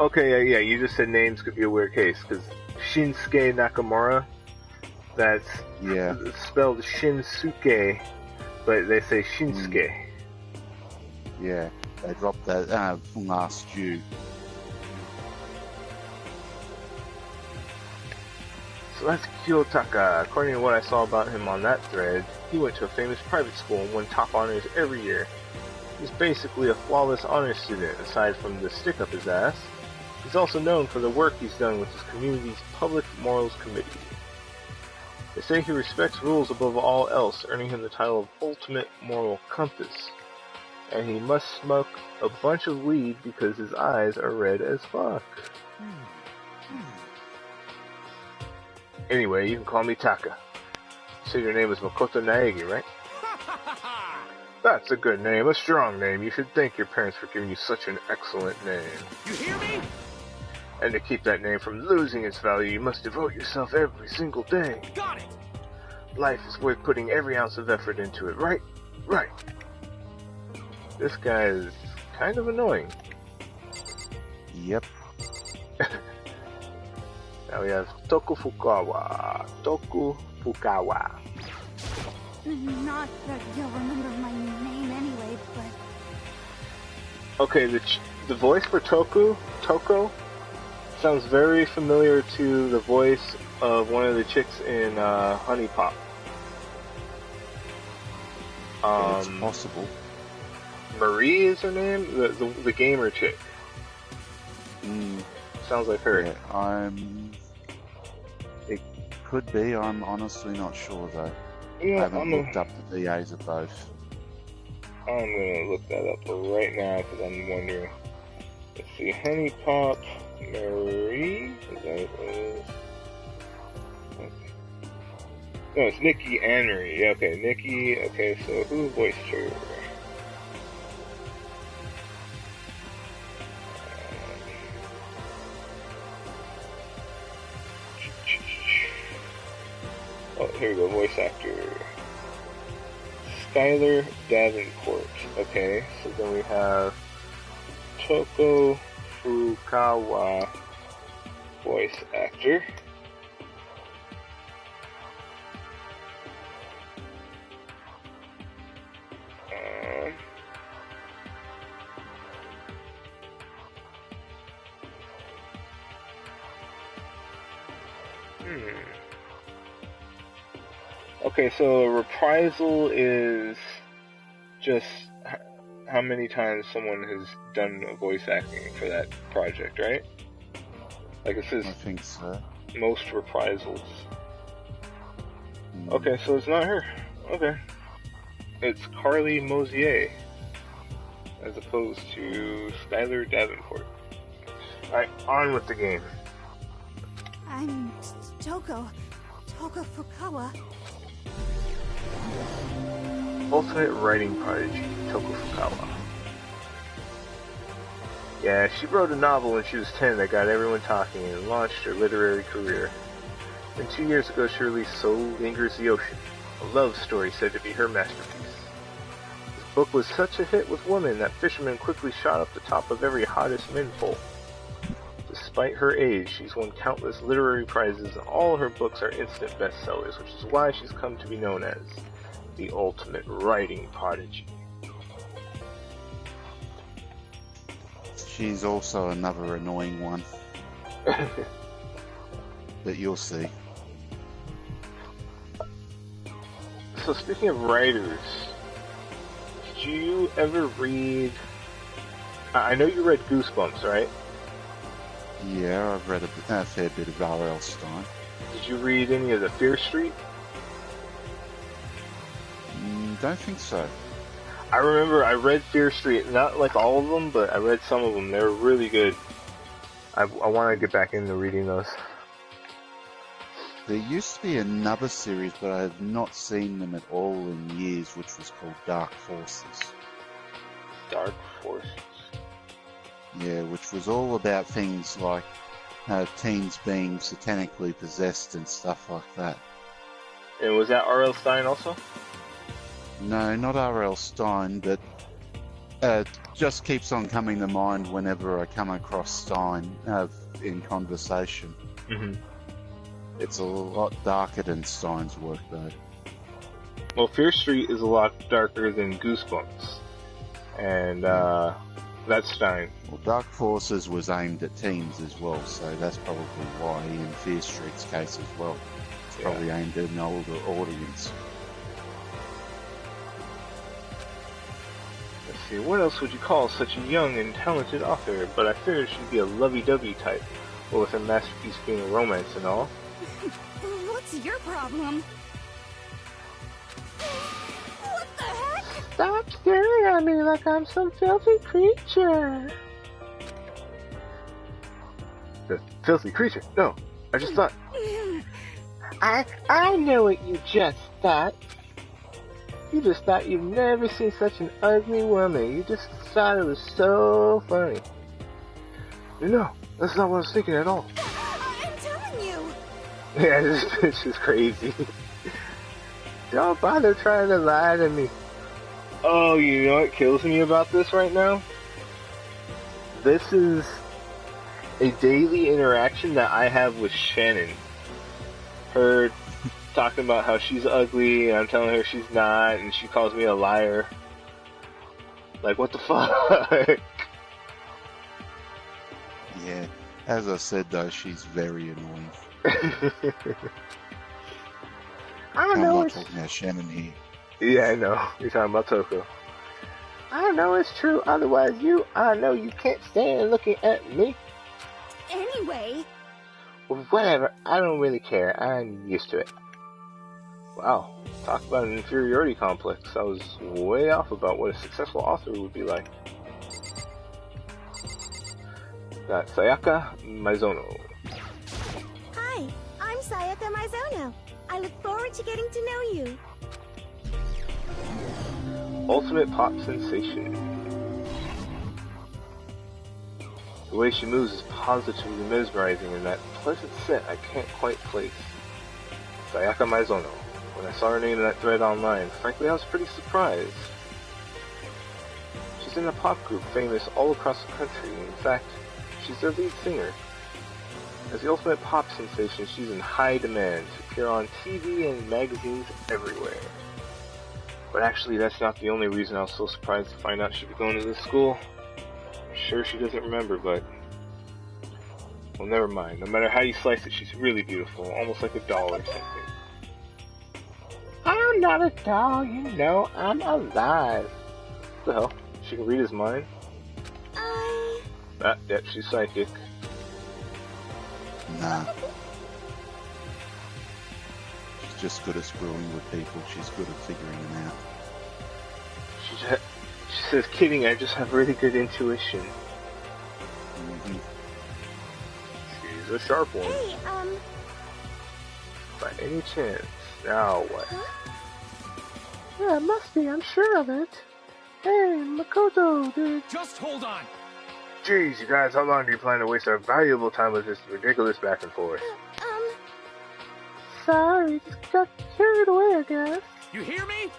okay, yeah, you just said names could be a weird case, because Shinsuke Nakamura, that's spelled Shinsuke, but they say Shinsuke. Yeah, they dropped that last U. So that's Kiyotaka. According to what I saw about him on that thread, he went to a famous private school and won top honors every year. He's basically a flawless honor student, aside from the stick up his ass. He's also known for the work he's done with his community's Public Morals Committee. They say he respects rules above all else, earning him the title of Ultimate Moral Compass. And he must smoke a bunch of weed because his eyes are red as fuck. Anyway, you can call me Taka. You said your name is Makoto Naegi, right? That's a good name, a strong name. You should thank your parents for giving you such an excellent name. You hear me? And to keep that name from losing its value, you must devote yourself every single day. Got it! Life is worth putting every ounce of effort into it, right? Right. This guy is kind of annoying. Yep. Now we have Toku Fukawa. Toku Fukawa. Not that you'll remember my name anyway, but... Okay, the voice for Toko, sounds very familiar to the voice of one of the chicks in Honey Pop. It's possible. Marie is her name? The gamer chick. Sounds like her. Yeah, it could be. I'm honestly not sure though. Yeah, I haven't looked up the VAs of both. I'm gonna look that up right now because I'm wondering. Let's see, Honey Pop, Marie. Is that what it is? Okay. No, it's Nikki and Marie. Yeah, okay, Nikki. Okay, so who voiced her? Oh, here we go, voice actor. Skylar Davenport. Okay, so then we have Toko Fukawa, voice actor. Okay, so a reprisal is just how many times someone has done a voice acting for that project, right? Like it says I think so. Most reprisals. Okay, so it's not her. Okay. It's Carly Mosier, as opposed to Skylar Davenport. Alright, on with the game. I'm Toko Fukawa. Ultimate writing prodigy, Toko Fukawa. Yeah, she wrote a novel when she was 10 that got everyone talking and launched her literary career. Then 2 years ago she released So Lingers the Ocean, a love story said to be her masterpiece. This book was such a hit with women that Fisherman quickly shot up the top of every hottest men poll. Despite her age, she's won countless literary prizes, and all her books are instant bestsellers, which is why she's come to be known as the ultimate writing prodigy. She's also another annoying one. But you'll see. So speaking of writers, did you ever read... I know you read Goosebumps, right? Yeah, I've read a fair bit of R.L. Stein. Did you read any of the Fear Street? Don't think so. I remember I read Fear Street, not like all of them, but I read some of them. They were really good. I want to get back into reading those. There used to be another series, but I have not seen them at all in years, which was called Dark Forces. Dark Forces? Yeah, which was all about things like teens being satanically possessed and stuff like that. And was that R.L. Stein also? No, not R.L. Stein, but just keeps on coming to mind whenever I come across Stein in conversation. Mm-hmm. It's a lot darker than Stein's work, though. Well, Fear Street is a lot darker than Goosebumps. And that's Stein. Well, Dark Forces was aimed at teens as well, so that's probably why in Fear Street's case as well. It's probably aimed at an older audience. Let's see, what else would you call such a young and talented author? But I figured she'd be a lovey-dovey type, well, with her masterpiece being a romance and all. What's your problem? What the heck? Stop staring at me like I'm some filthy creature. The filthy creature? No, I just thought. I know what you just thought. You just thought you've never seen such an ugly woman. You just thought it was so funny. No, that's not what I was thinking at all. I'm telling you. Yeah, this is crazy. Don't bother trying to lie to me. Oh, you know what kills me about this right now? This is a daily interaction that I have with Shannon. Her talking about how she's ugly, and I'm telling her she's not, and she calls me a liar. Like, what the fuck? Yeah, as I said though, she's very annoying. I'm not talking about Shannon here. Yeah, I know. You're talking about Toko. I know it's true, otherwise I know you can't stand looking at me. Anyway. Well, whatever, I don't really care. I'm used to it. Wow, talk about an inferiority complex. I was way off about what a successful author would be like. Got Sayaka Maizono. Hi, I'm Sayaka Maizono. I look forward to getting to know you. Ultimate pop sensation. The way she moves is positively mesmerizing, and that pleasant scent I can't quite place. Sayaka Maizono. When I saw her name in that thread online, frankly I was pretty surprised. She's in a pop group famous all across the country. In fact, she's their lead singer. As the ultimate pop sensation, she's in high demand to appear on TV and magazines everywhere. But actually, that's not the only reason I was so surprised to find out she'd be going to this school. I'm sure she doesn't remember, but... well, never mind. No matter how you slice it, she's really beautiful. Almost like a doll or something. I'm not a doll, you know. I'm alive. What the hell? She can read his mind? Yep, she's psychic. Nah. She's just good at screwing with people. She's good at figuring them out. She says, kidding, I just have really good intuition. Mm-hmm. She's a sharp one. Hey, By any chance. Now what? Huh? Yeah, it must be, I'm sure of it. Hey, Makoto, dude. Just hold on. Jeez, you guys, how long do you plan to waste our valuable time with this ridiculous back and forth? Sorry, just got carried away, I guess. You hear me?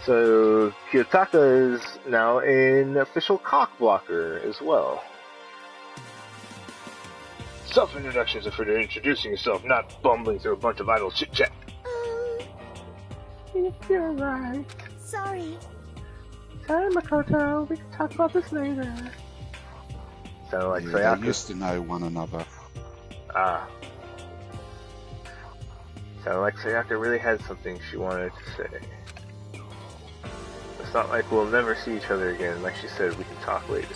So Kiyotaka is now an official cock blocker as well. Self-introductions are for introducing yourself, not bumbling through a bunch of idle chit-chat. You're right. Sorry. Sorry, Makoto. We can talk about this later. Sound like Sayaka. They used to know one another. Ah. Sounded like Sayaka really had something she wanted to say. It's not like we'll never see each other again. Like she said, we can talk later.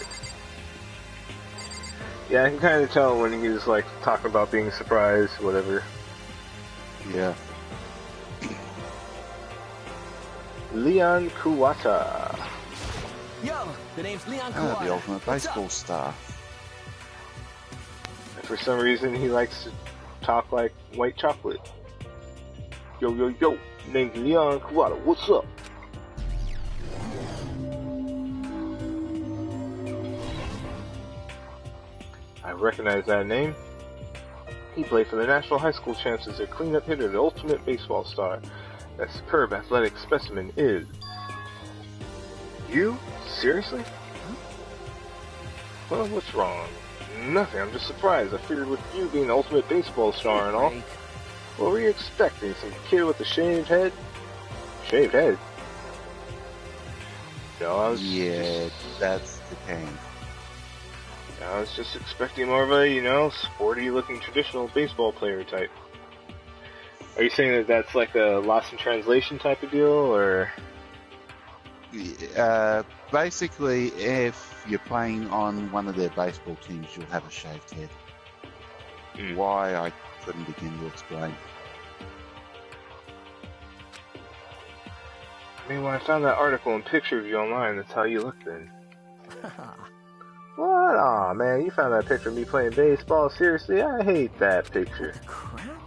Yeah, I can kind of tell when he was like talking about being surprised, whatever. Yeah. Leon Kuwata. Yo, the name's Leon The Kuwata. ultimate baseball star. And for some reason, he likes to talk like white chocolate. Yo, yo, yo. Name's Leon Kuwata. What's up? I recognize that name. He played for the National High School champs as a cleanup hitter, the ultimate baseball star. That superb athletic specimen is... You? Seriously? Well, what's wrong? Nothing, I'm just surprised. I figured with you being the ultimate baseball star and all. What were you expecting? Some kid with a shaved head? Shaved head? No, I was... Yeah, that's the game. I was just expecting more of a, sporty-looking traditional baseball player type. Are you saying that that's like a lost in translation type of deal, or...? Basically, if you're playing on one of their baseball teams, you'll have a shaved head. Why, I couldn't begin to explain. I mean, when I found that article and picture of you online, that's how you look then. What? Aw, man, you found that picture of me playing baseball? Seriously? I hate that picture. Crap.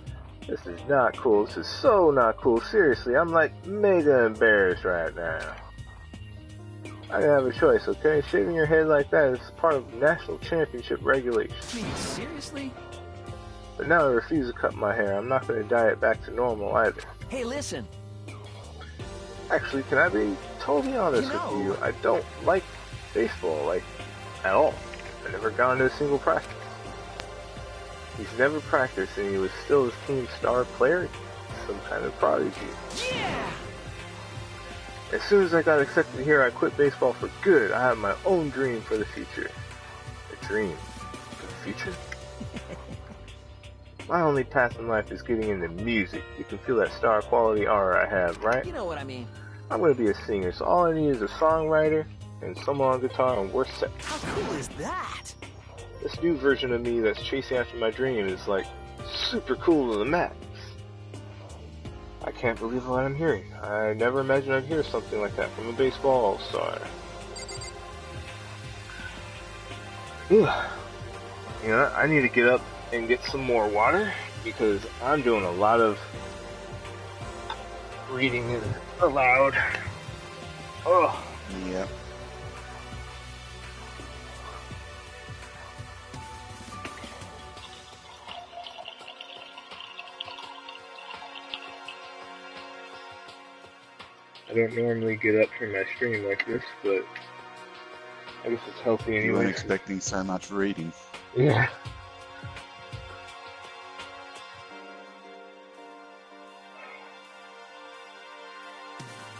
This is not cool. This is so not cool. Seriously, I'm like mega embarrassed right now. I didn't have a choice, okay? Shaving your head like that is part of national championship regulations. I mean, seriously? But now I refuse to cut my hair. I'm not going to dye it back to normal either. Hey, listen. Actually, can I be totally honest with you? I don't like baseball, like, at all. I've never gone to a single practice. He's never practiced, and he was still his team's star player. Some kind of prodigy. Yeah! As soon as I got accepted here, I quit baseball for good. I have my own dream for the future. A dream for the future? My only path in life is getting into music. You can feel that star quality aura I have, right? You know what I mean. I'm going to be a singer, so all I need is a songwriter and someone on guitar, and we're set. How cool is that? This new version of me that's chasing after my dream is like super cool to the max. I can't believe what I'm hearing. I never imagined I'd hear something like that from a baseball all-star. I need to get up and get some more water because I'm doing a lot of reading aloud. Oh. Yep. I don't normally get up from my stream like this, but I guess it's healthy anyway. You weren't expecting so much reading. Yeah.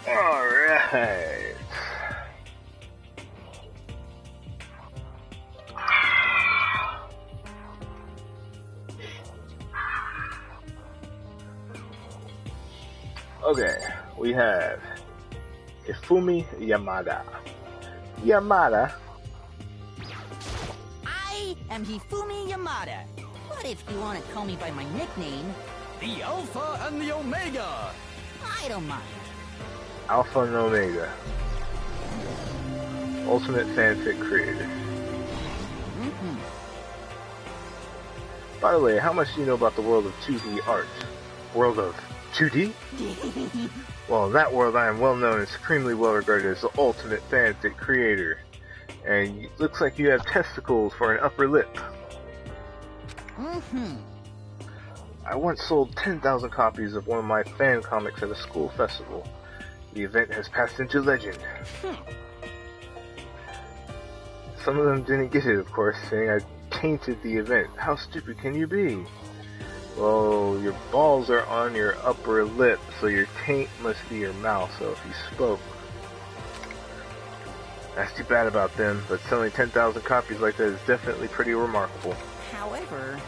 Alright. Okay, we have Ifumi Yamada. Yamada. I am Hifumi Yamada. But if you want to call me by my nickname, The Alpha and the Omega! I don't mind. Alpha and Omega. Ultimate fanfic creator. By the way, how much do you know about the world of 2D art? World of 2D? Well, in that world I am well known and supremely well regarded as the ultimate fanfic creator. And it looks like you have testicles for an upper lip. I once sold 10,000 copies of one of my fan comics at a school festival. The event has passed into legend. Some of them didn't get it, of course, saying I tainted the event. How stupid can you be? Well, your balls are on your upper lip, so your taint must be your mouth, so if you spoke. That's too bad about them, but selling 10,000 copies like that is definitely pretty remarkable. However...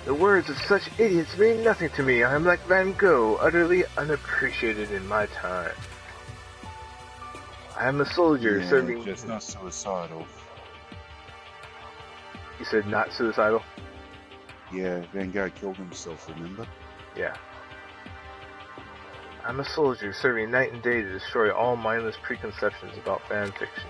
The words of such idiots mean nothing to me. I am like Van Gogh, utterly unappreciated in my time. I am a soldier serving... just not suicidal. You said not suicidal? Yeah, Van Gogh killed himself, remember? Yeah. I'm a soldier serving night and day to destroy all mindless preconceptions about fan fiction.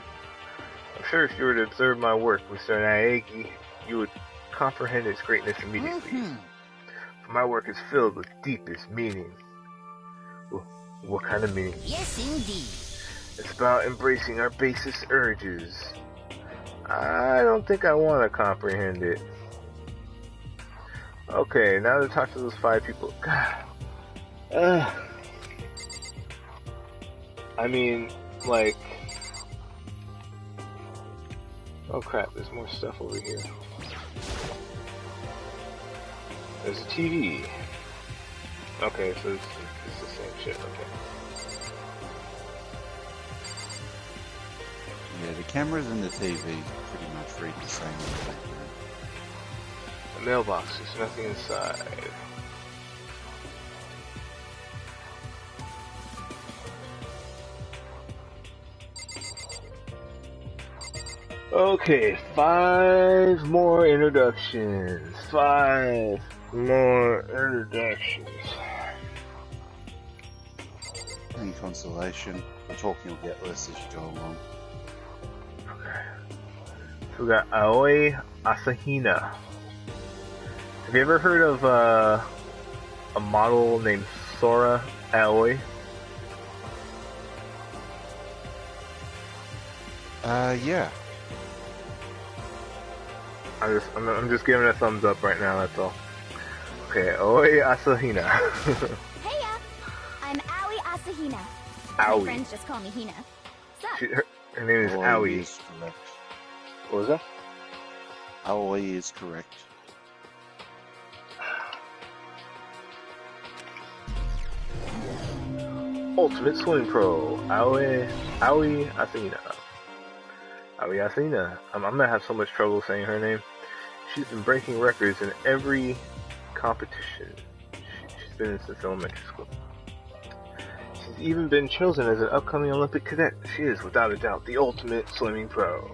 I'm sure if you were to observe my work, Mr. Naegi, you would comprehend its greatness immediately. For my work is filled with deepest meaning. What kind of meaning? Yes, indeed. It's about embracing our basest urges. I don't think I want to comprehend it. Okay, now to talk to those 5 people. God. I mean, like... Oh crap, there's more stuff over here. There's a TV. Okay, so it's the same shit, okay. Yeah, the cameras and the TV pretty much read the same in the background. The mailbox, there's nothing inside. Okay, 5 more introductions. 5 more introductions. Any consolation, the talking will get less as you go along. Okay. So we got Aoi Asahina. Have you ever heard of a model named Sora Aoi? Yeah. I'm just giving a thumbs up right now, that's all. Okay, Aoi Asahina. Heya! I'm Aoi Asahina. Aoi. My friends just call me Hina. Sup? Her name is Aoi. Is correct. What was that? Aoi is correct. Ultimate Swing Pro, Aoi Asahina. Aoi Asahina. I'm gonna have so much trouble saying her name. She's been breaking records in every competition she's been in since elementary school. She's even been chosen as an upcoming Olympic cadet. She is, without a doubt, the ultimate swimming pro.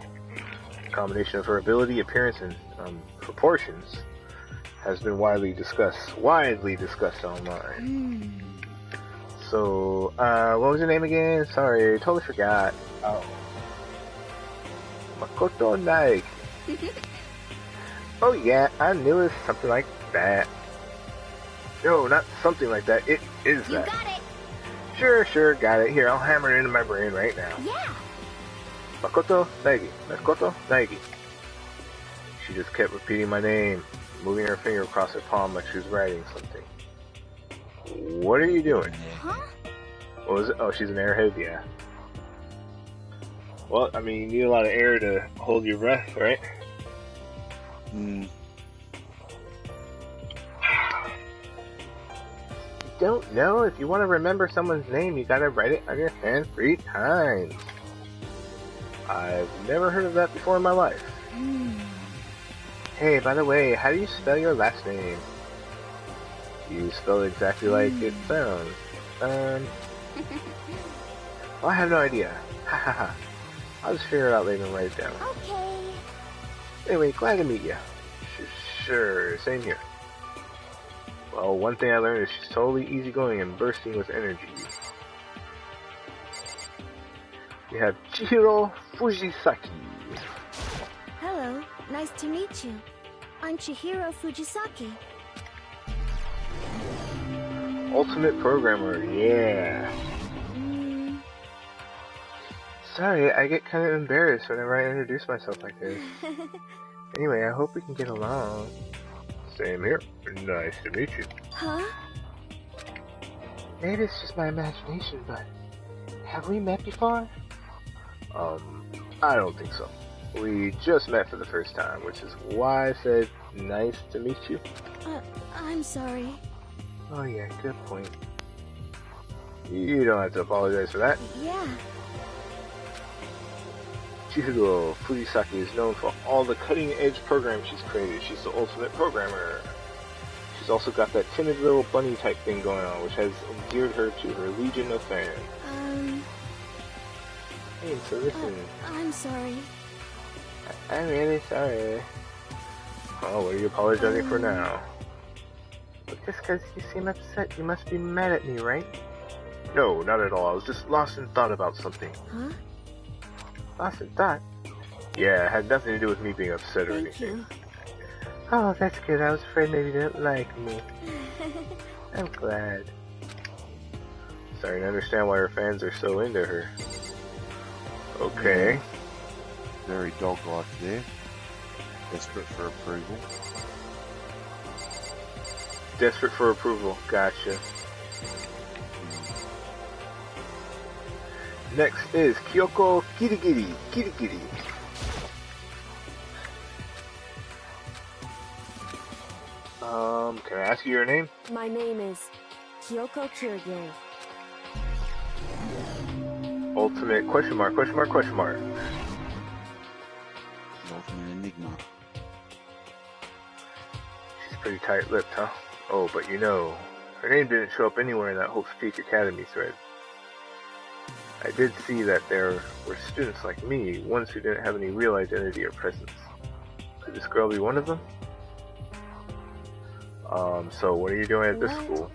The combination of her ability, appearance, and proportions has been widely discussed online. So, what was your name again? Sorry, I totally forgot. Oh. Makoto Naegi. Oh yeah, I knew it was something like that. No, not something like that. It is that. You got it! Sure, got it. Here, I'll hammer it into my brain right now. Yeah! Makoto Naegi. She just kept repeating my name, moving her finger across her palm like she was writing something. What are you doing? Huh? What was it? Oh, she's an airhead, yeah. Well, I mean, you need a lot of air to hold your breath, right? Don't know. If you want to remember someone's name, you gotta write it on your hand 3 times. I've never heard of that before in my life. Hey, by the way, how do you spell your last name? You spell it exactly like it sounds. Well, I have no idea. Ha ha ha. I'll just figure it out later and write it down. Okay. Anyway, glad to meet you. Sure, same here. Well, one thing I learned is she's totally easygoing and bursting with energy. We have Chihiro Fujisaki. Hello, nice to meet you. I'm Chihiro Fujisaki. Ultimate programmer, yeah. Sorry, I get kind of embarrassed whenever I introduce myself like this. Anyway, I hope we can get along. Same here. Nice to meet you. Huh? Maybe it's just my imagination, but Have we met before? I don't think so. We just met for the first time, which is why I said nice to meet you. I'm sorry. Oh yeah, good point. You don't have to apologize for that. Yeah. Chihiro Fujisaki is known for all the cutting-edge programs she's created. She's the ultimate programmer. She's also got that timid little bunny type thing going on, which has endeared her to her legion of fans. Hey, so listen. I'm sorry. I'm really sorry. Oh, what are you apologizing for now? Well, just because you seem upset, you must be mad at me, right? No, not at all. I was just lost in thought about something. Huh? Lost in thought? Yeah, it had nothing to do with me being upset or anything. Thank you. Oh, that's good. I was afraid maybe you didn't like me. I'm glad. Starting to understand why her fans are so into her. Okay. Very dog-like there. Desperate for approval. Desperate for approval. Gotcha. Next is Kyoko Kirigiri. Kirigiri. Can I ask you your name? My name is Kyoko Kirigiri. Ultimate question mark, question mark, question mark. The ultimate enigma. She's pretty tight-lipped, huh? Oh, but you know, her name didn't show up anywhere in that Hope's Peak Academy thread. I did see that there were students like me, ones who didn't have any real identity or presence. Could this girl be one of them? So what are you doing at this school?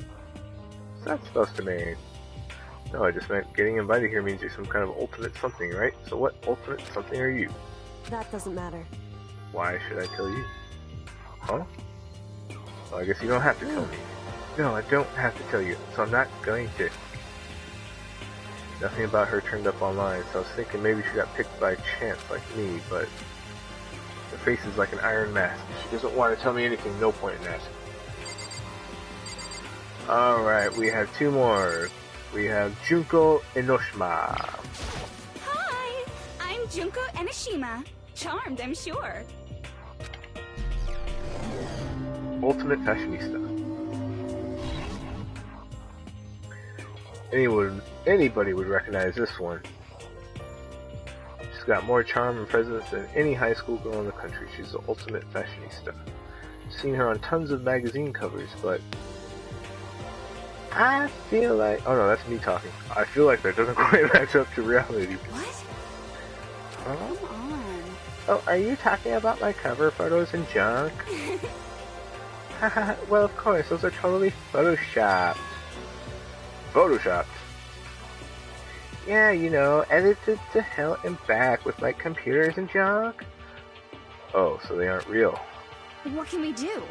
What's that supposed to mean? No, I just meant getting invited here means you're some kind of ultimate something, right? So what ultimate something are you? That doesn't matter. Why should I tell you? Huh? Well, I guess you don't have to tell me. No, I don't have to tell you, so I'm not going to. Nothing about her turned up online, so I was thinking maybe she got picked by chance like me, but her face is like an iron mask. She doesn't want to tell me anything, no point in asking. Alright, we have two more. We have Junko Enoshima. Hi, I'm Junko Enoshima. Charmed, I'm sure. Ultimate fashionista. Anybody would recognize this one. She's got more charm and presence than any high school girl in the country. She's the ultimate fashionista. Seen her on tons of magazine covers, but I feel like... Oh no, that's me talking. I feel like that doesn't quite match up to reality. What? Huh? Come on. Oh, are you talking about my cover photos and junk? Haha, well of course, those are totally photoshopped. Photoshopped? Yeah, you know, edited to hell and back with like computers and junk. Oh, so they aren't real. What can we do?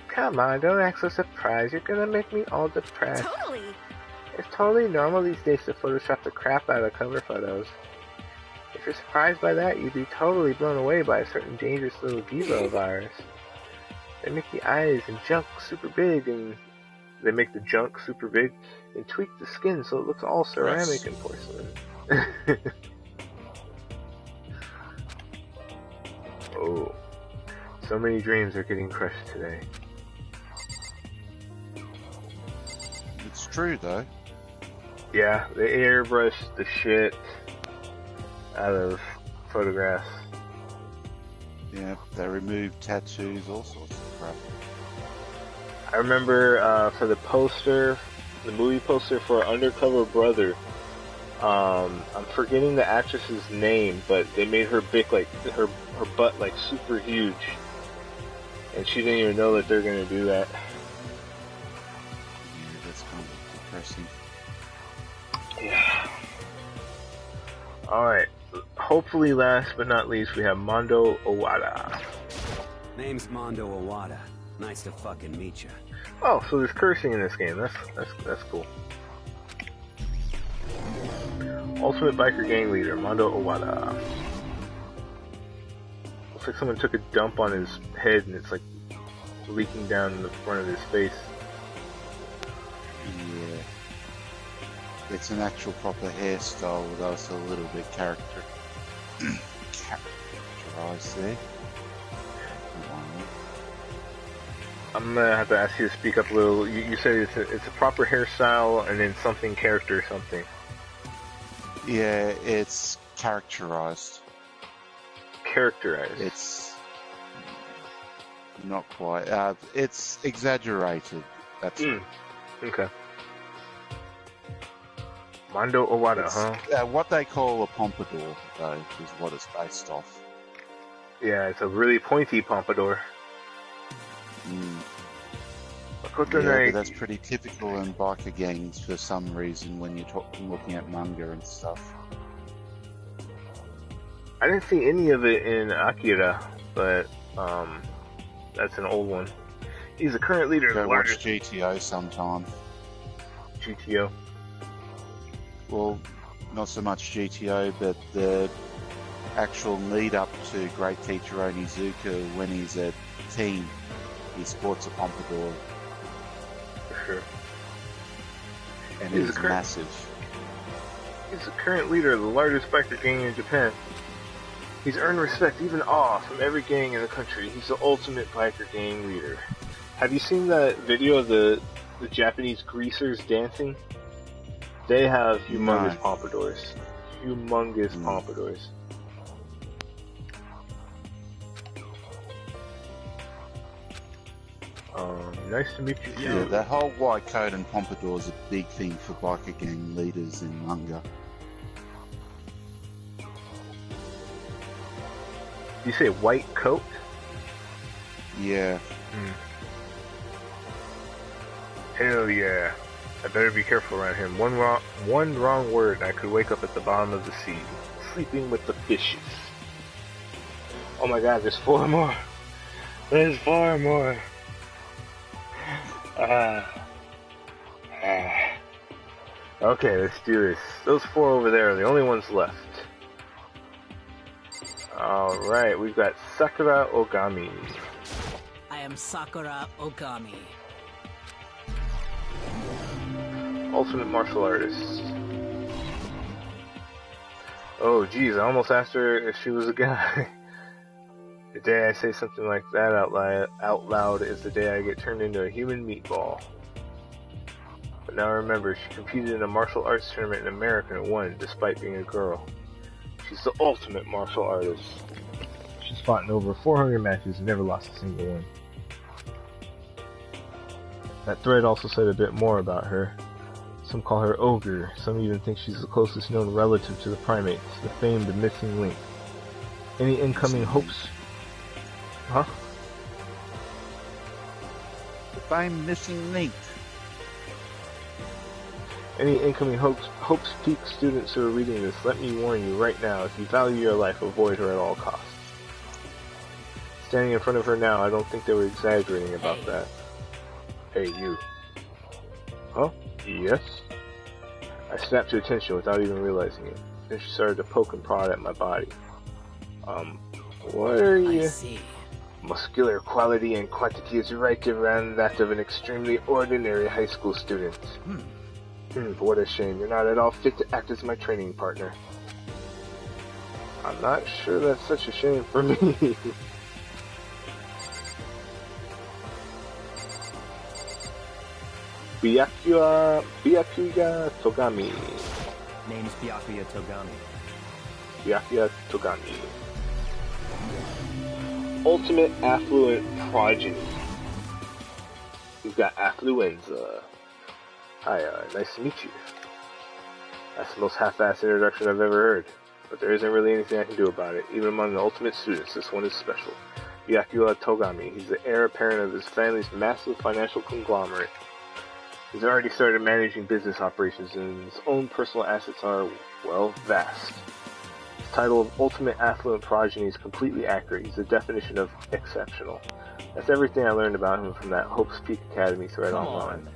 Come on, don't act so surprised. You're gonna make me all depressed. Totally. It's totally normal these days to Photoshop the crap out of cover photos. If you're surprised by that, you'd be totally blown away by a certain dangerous little diva of ours. They make the eyes and junk super big, and they make the junk super big and tweak the skin so it looks all ceramic and porcelain. Oh, so many dreams are getting crushed today. It's true though. Yeah, they airbrushed the shit out of photographs. Yeah, they removed tattoos, all sorts of crap. I remember for the poster, the movie poster for Undercover Brother, I'm forgetting the actress's name, but they made her big, like, her butt, like, super huge. And she didn't even know that they're gonna do that. Yeah, that's kind of depressing. Yeah. Alright. Hopefully last but not least, we have Mondo Owada. Name's Mondo Owada. Nice to fucking meet you. Oh, so there's cursing in this game. That's cool. Ultimate biker gang leader, Mondo Owada. Looks like someone took a dump on his head and it's like leaking down the front of his face. Yeah. It's an actual proper hairstyle with also a little bit characterized there. I'm gonna have to ask you to speak up a little. You said it's a proper hairstyle and then something character or something. Yeah, it's characterized. Characterized. It's not quite. It's exaggerated. That's it. Okay. Mondo Owada, huh? What they call a pompadour, though, is what it's based off. Yeah, it's a really pointy pompadour. Yeah, but that's pretty typical in biker gangs for some reason when you're looking at manga and stuff. I didn't see any of it in Akira, but that's an old one. He's the current leader of the largest GTO sometime. GTO. Well, not so much GTO, but the actual lead up to Great Teacher Onizuka when he's a teen. He sports a pompadour. For sure. And he's massive. He's the current leader of the largest biker gang in Japan. He's earned respect, even awe, from every gang in the country. He's the ultimate biker gang leader. Have you seen that video of the Japanese greasers dancing? They have humongous pompadours. Humongous pompadours. Nice to meet you. Yeah, the whole white coat and pompadour is a big thing for biker gang leaders in manga. You say white coat? Yeah. Hell yeah. I better be careful around him. One wrong word and I could wake up at the bottom of the sea, sleeping with the fishes. Oh my god, there's 4 more. There's 4 more. Okay, let's do this. Those 4 over there are the only ones left. Alright, we've got Sakura Ogami. I am Sakura Ogami. Ultimate martial artist. Oh geez, I almost asked her if she was a guy. The day I say something like that out loud is the day I get turned into a human meatball. But now remember, she competed in a martial arts tournament in America and won, despite being a girl. She's the ultimate martial artist. She's fought in over 400 matches and never lost a single one. That thread also said a bit more about her. Some call her Ogre, some even think she's the closest known relative to the primates, the famed missing link. Any incoming hopes? Huh? The famed missing link. Any incoming Hopes Peak students who are reading this, let me warn you right now, if you value your life, avoid her at all costs. Standing in front of her now, I don't think they were exaggerating about that. Hey, you. Huh? Yes? I snapped to attention without even realizing it. Then she started to poke and prod at my body. What are you? I see. Muscular quality and quantity is right around that of an extremely ordinary high school student. What a shame. You're not at all fit to act as my training partner. I'm not sure that's such a shame for me. Byakuya Togami. Name's Byakuya Togami. Byakuya Togami. Ultimate affluent progeny. We've got affluenza. Hi, nice to meet you. That's the most half-assed introduction I've ever heard. But there isn't really anything I can do about it. Even among the ultimate students, this one is special. Byakuya Togami. He's the heir apparent of his family's massive financial conglomerate. He's already started managing business operations, and his own personal assets are, well, vast. His title of Ultimate Affluent Progeny is completely accurate. He's the definition of exceptional. That's everything I learned about him from that Hope's Peak Academy thread online.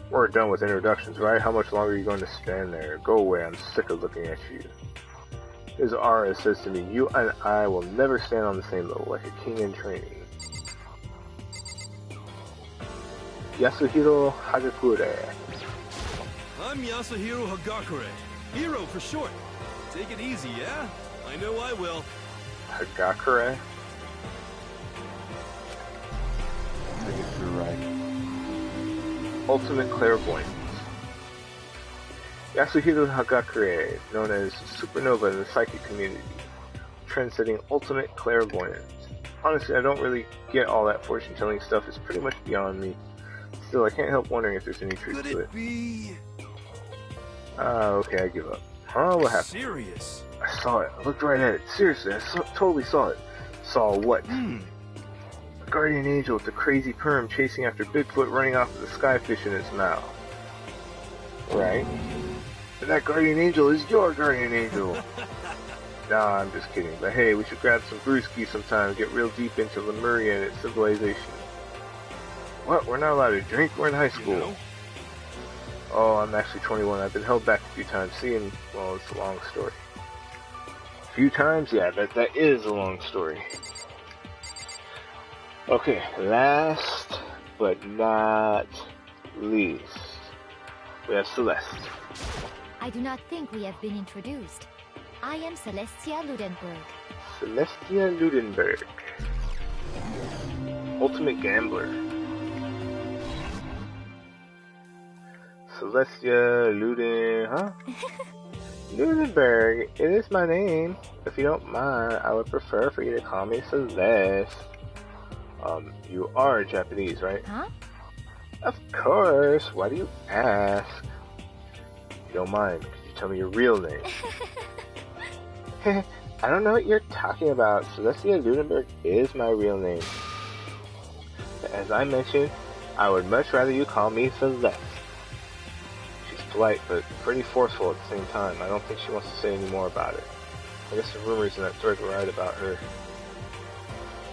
We're done with introductions, right? How much longer are you going to stand there? Go away, I'm sick of looking at you. His aura says to me, you and I will never stand on the same level, like a king in training. Yasuhiro Hagakure. I'm Yasuhiro Hagakure. Hero for short. Take it easy, yeah? I know I will. Hagakure? I think you're right. Ultimate Clairvoyance. Yasuhiro Hagakure, known as Supernova in the psychic community, trend-setting ultimate clairvoyance. Honestly, I don't really get all that fortune-telling stuff. It's pretty much beyond me. Still, I can't help wondering if there's any truth to it. Be Okay, I give up. Huh? What happened? serious. I saw it. I looked right at it. Seriously, I totally saw it. Saw what? A guardian angel with a crazy perm chasing after Bigfoot running off with a skyfish in its mouth. Right? And that guardian angel is your guardian angel. Nah, I'm just kidding. But hey, we should grab some brewski sometime and get real deep into Lemuria and its civilization. What? We're not allowed to drink? We're in high school. You know? Oh, I'm actually 21. I've been held back a few times. Seeing, well, it's a long story. A few times? Yeah, that is a long story. Okay, last but not least, we have Celeste. I do not think we have been introduced. I am Celestia Ludenberg. Celestia Ludenberg. Ultimate Gambler. Celestia Ludenberg, it is my name. If you don't mind, I would prefer for you to call me Celeste. You are Japanese, right? Huh? Of course. Why do you ask? If you don't mind, could you tell me your real name? I don't know what you're talking about. Celestia Ludenberg is my real name. As I mentioned, I would much rather you call me Celeste. She's polite, but pretty forceful at the same time. I don't think she wants to say any more about it. I guess the rumors in that thread were right about her.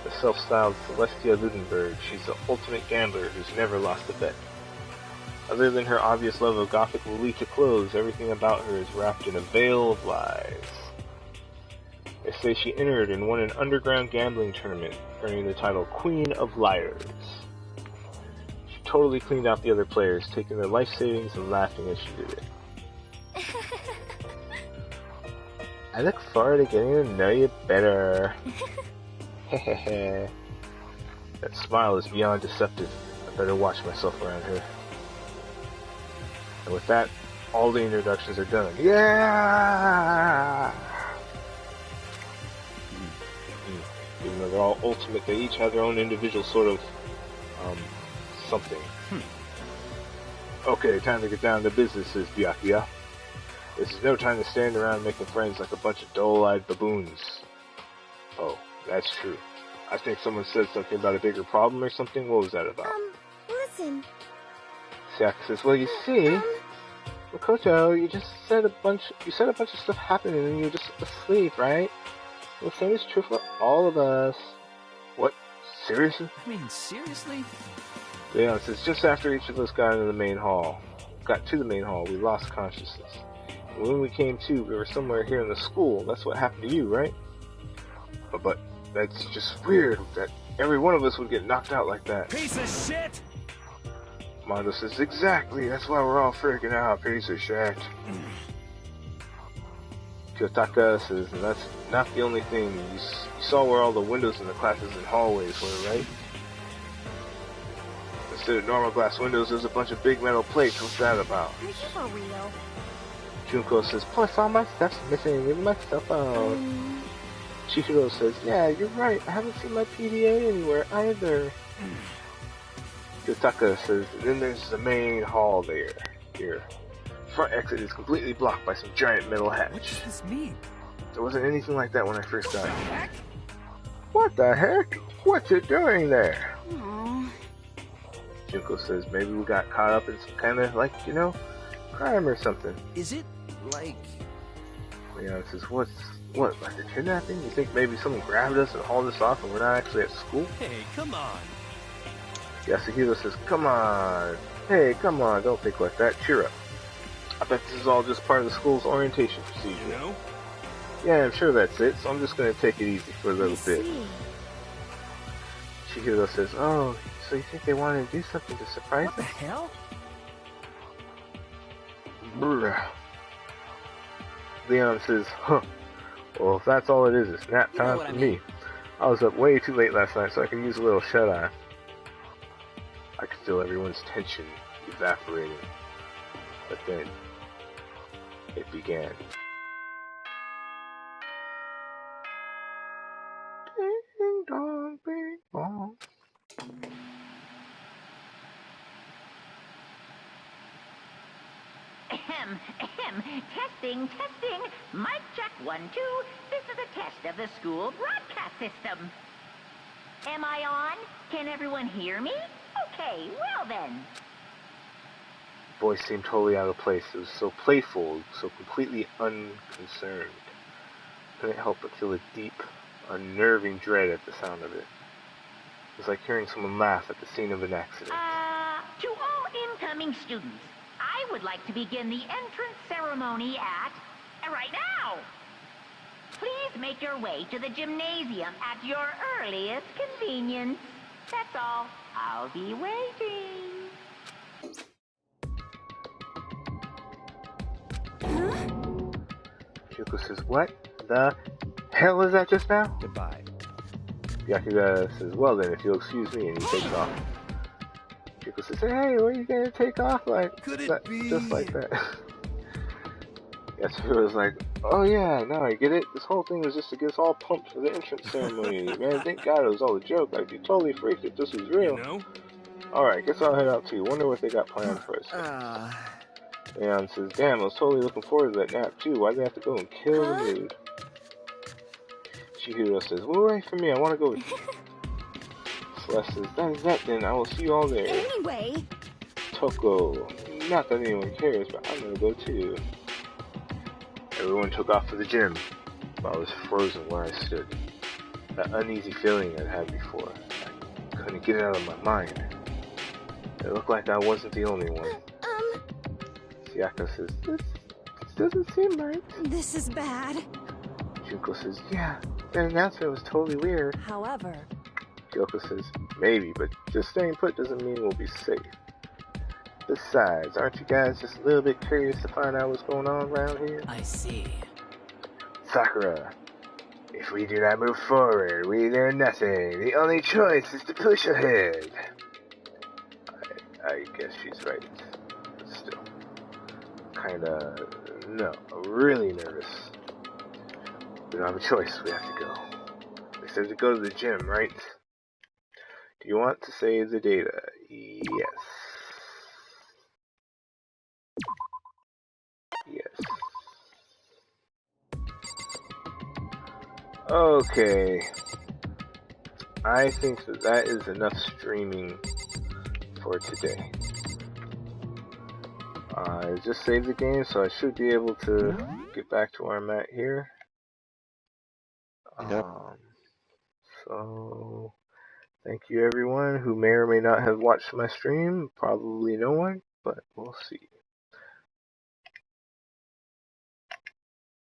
The self-styled Celestia Ludenberg, she's the ultimate gambler who's never lost a bet. Other than her obvious love of gothic Lolita clothes, everything about her is wrapped in a veil of lies. They say she entered and won an underground gambling tournament, earning the title Queen of Liars. She totally cleaned out the other players, taking their life savings and laughing as she did it. I look forward to getting to know you better. Hehehe. That smile is beyond deceptive. I better watch myself around here. And with that, all the introductions are done. Yeah! Even though they're all ultimate, they each have their own individual sort of, something. Okay, time to get down to business, says Byakuya. This is no time to stand around making friends like a bunch of dull-eyed baboons. Oh, that's true. I think someone said something about a bigger problem or something. What was that about? Listen. Sayaka says, well, you see, Makoto, you said a bunch of stuff happening and you were just asleep, right? The same is true for all of us. What? Seriously? I mean, seriously? Leon says, just after each of us got to the main hall, we lost consciousness. And when we came to, we were somewhere here in the school. That's what happened to you, right? But that's just weird that every one of us would get knocked out like that. Piece of shit! Mondo says, exactly, that's why we're all freaking out, piece of shit. Kyotaka says, and that's not the only thing. You saw where all the windows in the classes and hallways were, right? Instead of normal glass windows, there's a bunch of big metal plates. What's that about? Are you for real? Junko says, plus all my stuff's missing, even my cell phone. Chihiro says, yeah, you're right, I haven't seen my PDA anywhere either. Kyotaka says, and then there's the main hall there. Here. Front exit is completely blocked by some giant metal hatch. What does this mean? There wasn't anything like that when I first got here. What the heck? What's it doing there? Aww. Junko says, maybe we got caught up in some kind of, like, crime or something. Is it, like... Leon says, what, like a kidnapping? You think maybe someone grabbed us and hauled us off and we're not actually at school? Hey, come on. Yasuhiro says, come on. Hey, come on, don't think like that. Cheer up. I bet this is all just part of the school's orientation procedure. You know? Yeah, I'm sure that's it, so I'm just going to take it easy for a little bit. Chihiro says, oh, so you think they wanted to do something to surprise us? What the hell? Brr. Leon says, huh. Well, if that's all it is, it's nap time for me. I was up way too late last night, so I could use a little shut-eye. I could feel everyone's tension evaporating. But then, it began. Ding dong, bing bong. Ahem, ahem. Testing, testing. Mic check 1, 2. This is a test of the school broadcast system. Am I on? Can everyone hear me? Okay, well then. The voice seemed totally out of place. It was so playful, so completely unconcerned. Couldn't help but feel a deep, unnerving dread at the sound of it. It was like hearing someone laugh at the scene of an accident. To all incoming students, I would like to begin the entrance ceremony at right now. Please make your way to the gymnasium at your earliest convenience. That's all. I'll be waiting. Yuko says, what the hell was that just now? Goodbye. Yakuza says, well then, if you'll excuse me, and he takes off. Yuko says, hey, where are you gonna take off like that, just like that? Yakuza was like, oh yeah, now I get it. This whole thing was just to get us all pumped for the entrance ceremony. Man, thank God it was all a joke. I'd be totally freaked if this was real. You know? Alright, guess I'll head out too. Wonder what they got planned for us. Leon says, damn, I was totally looking forward to that nap too. Why'd they have to go and kill the mood? Chihiro says, well, wait for me, I want to go with you. Celeste says, that is that then, I will see you all there. Anyway. Toko, not that anyone cares, but I'm gonna go too. Everyone took off for the gym, but I was frozen where I stood. That uneasy feeling I'd had before, I couldn't get it out of my mind. It looked like I wasn't the only one. Sayaka says, this doesn't seem right. This is bad. Junko says, yeah, that announcement was totally weird. However, Kyoko says, maybe, but just staying put doesn't mean we'll be safe. Besides, aren't you guys just a little bit curious to find out what's going on around here? I see. Sakura, if we do not move forward, we learn nothing. The only choice is to push ahead. I guess she's right. But still. Really nervous. We don't have a choice, we have to go. They said to go to the gym, right? Do you want to save the data? Yes. Yes. Okay. I think that is enough streaming for today. I just saved the game, so I should be able to get back to where I'm at here. Yep. So, thank you everyone who may or may not have watched my stream. Probably no one, but we'll see.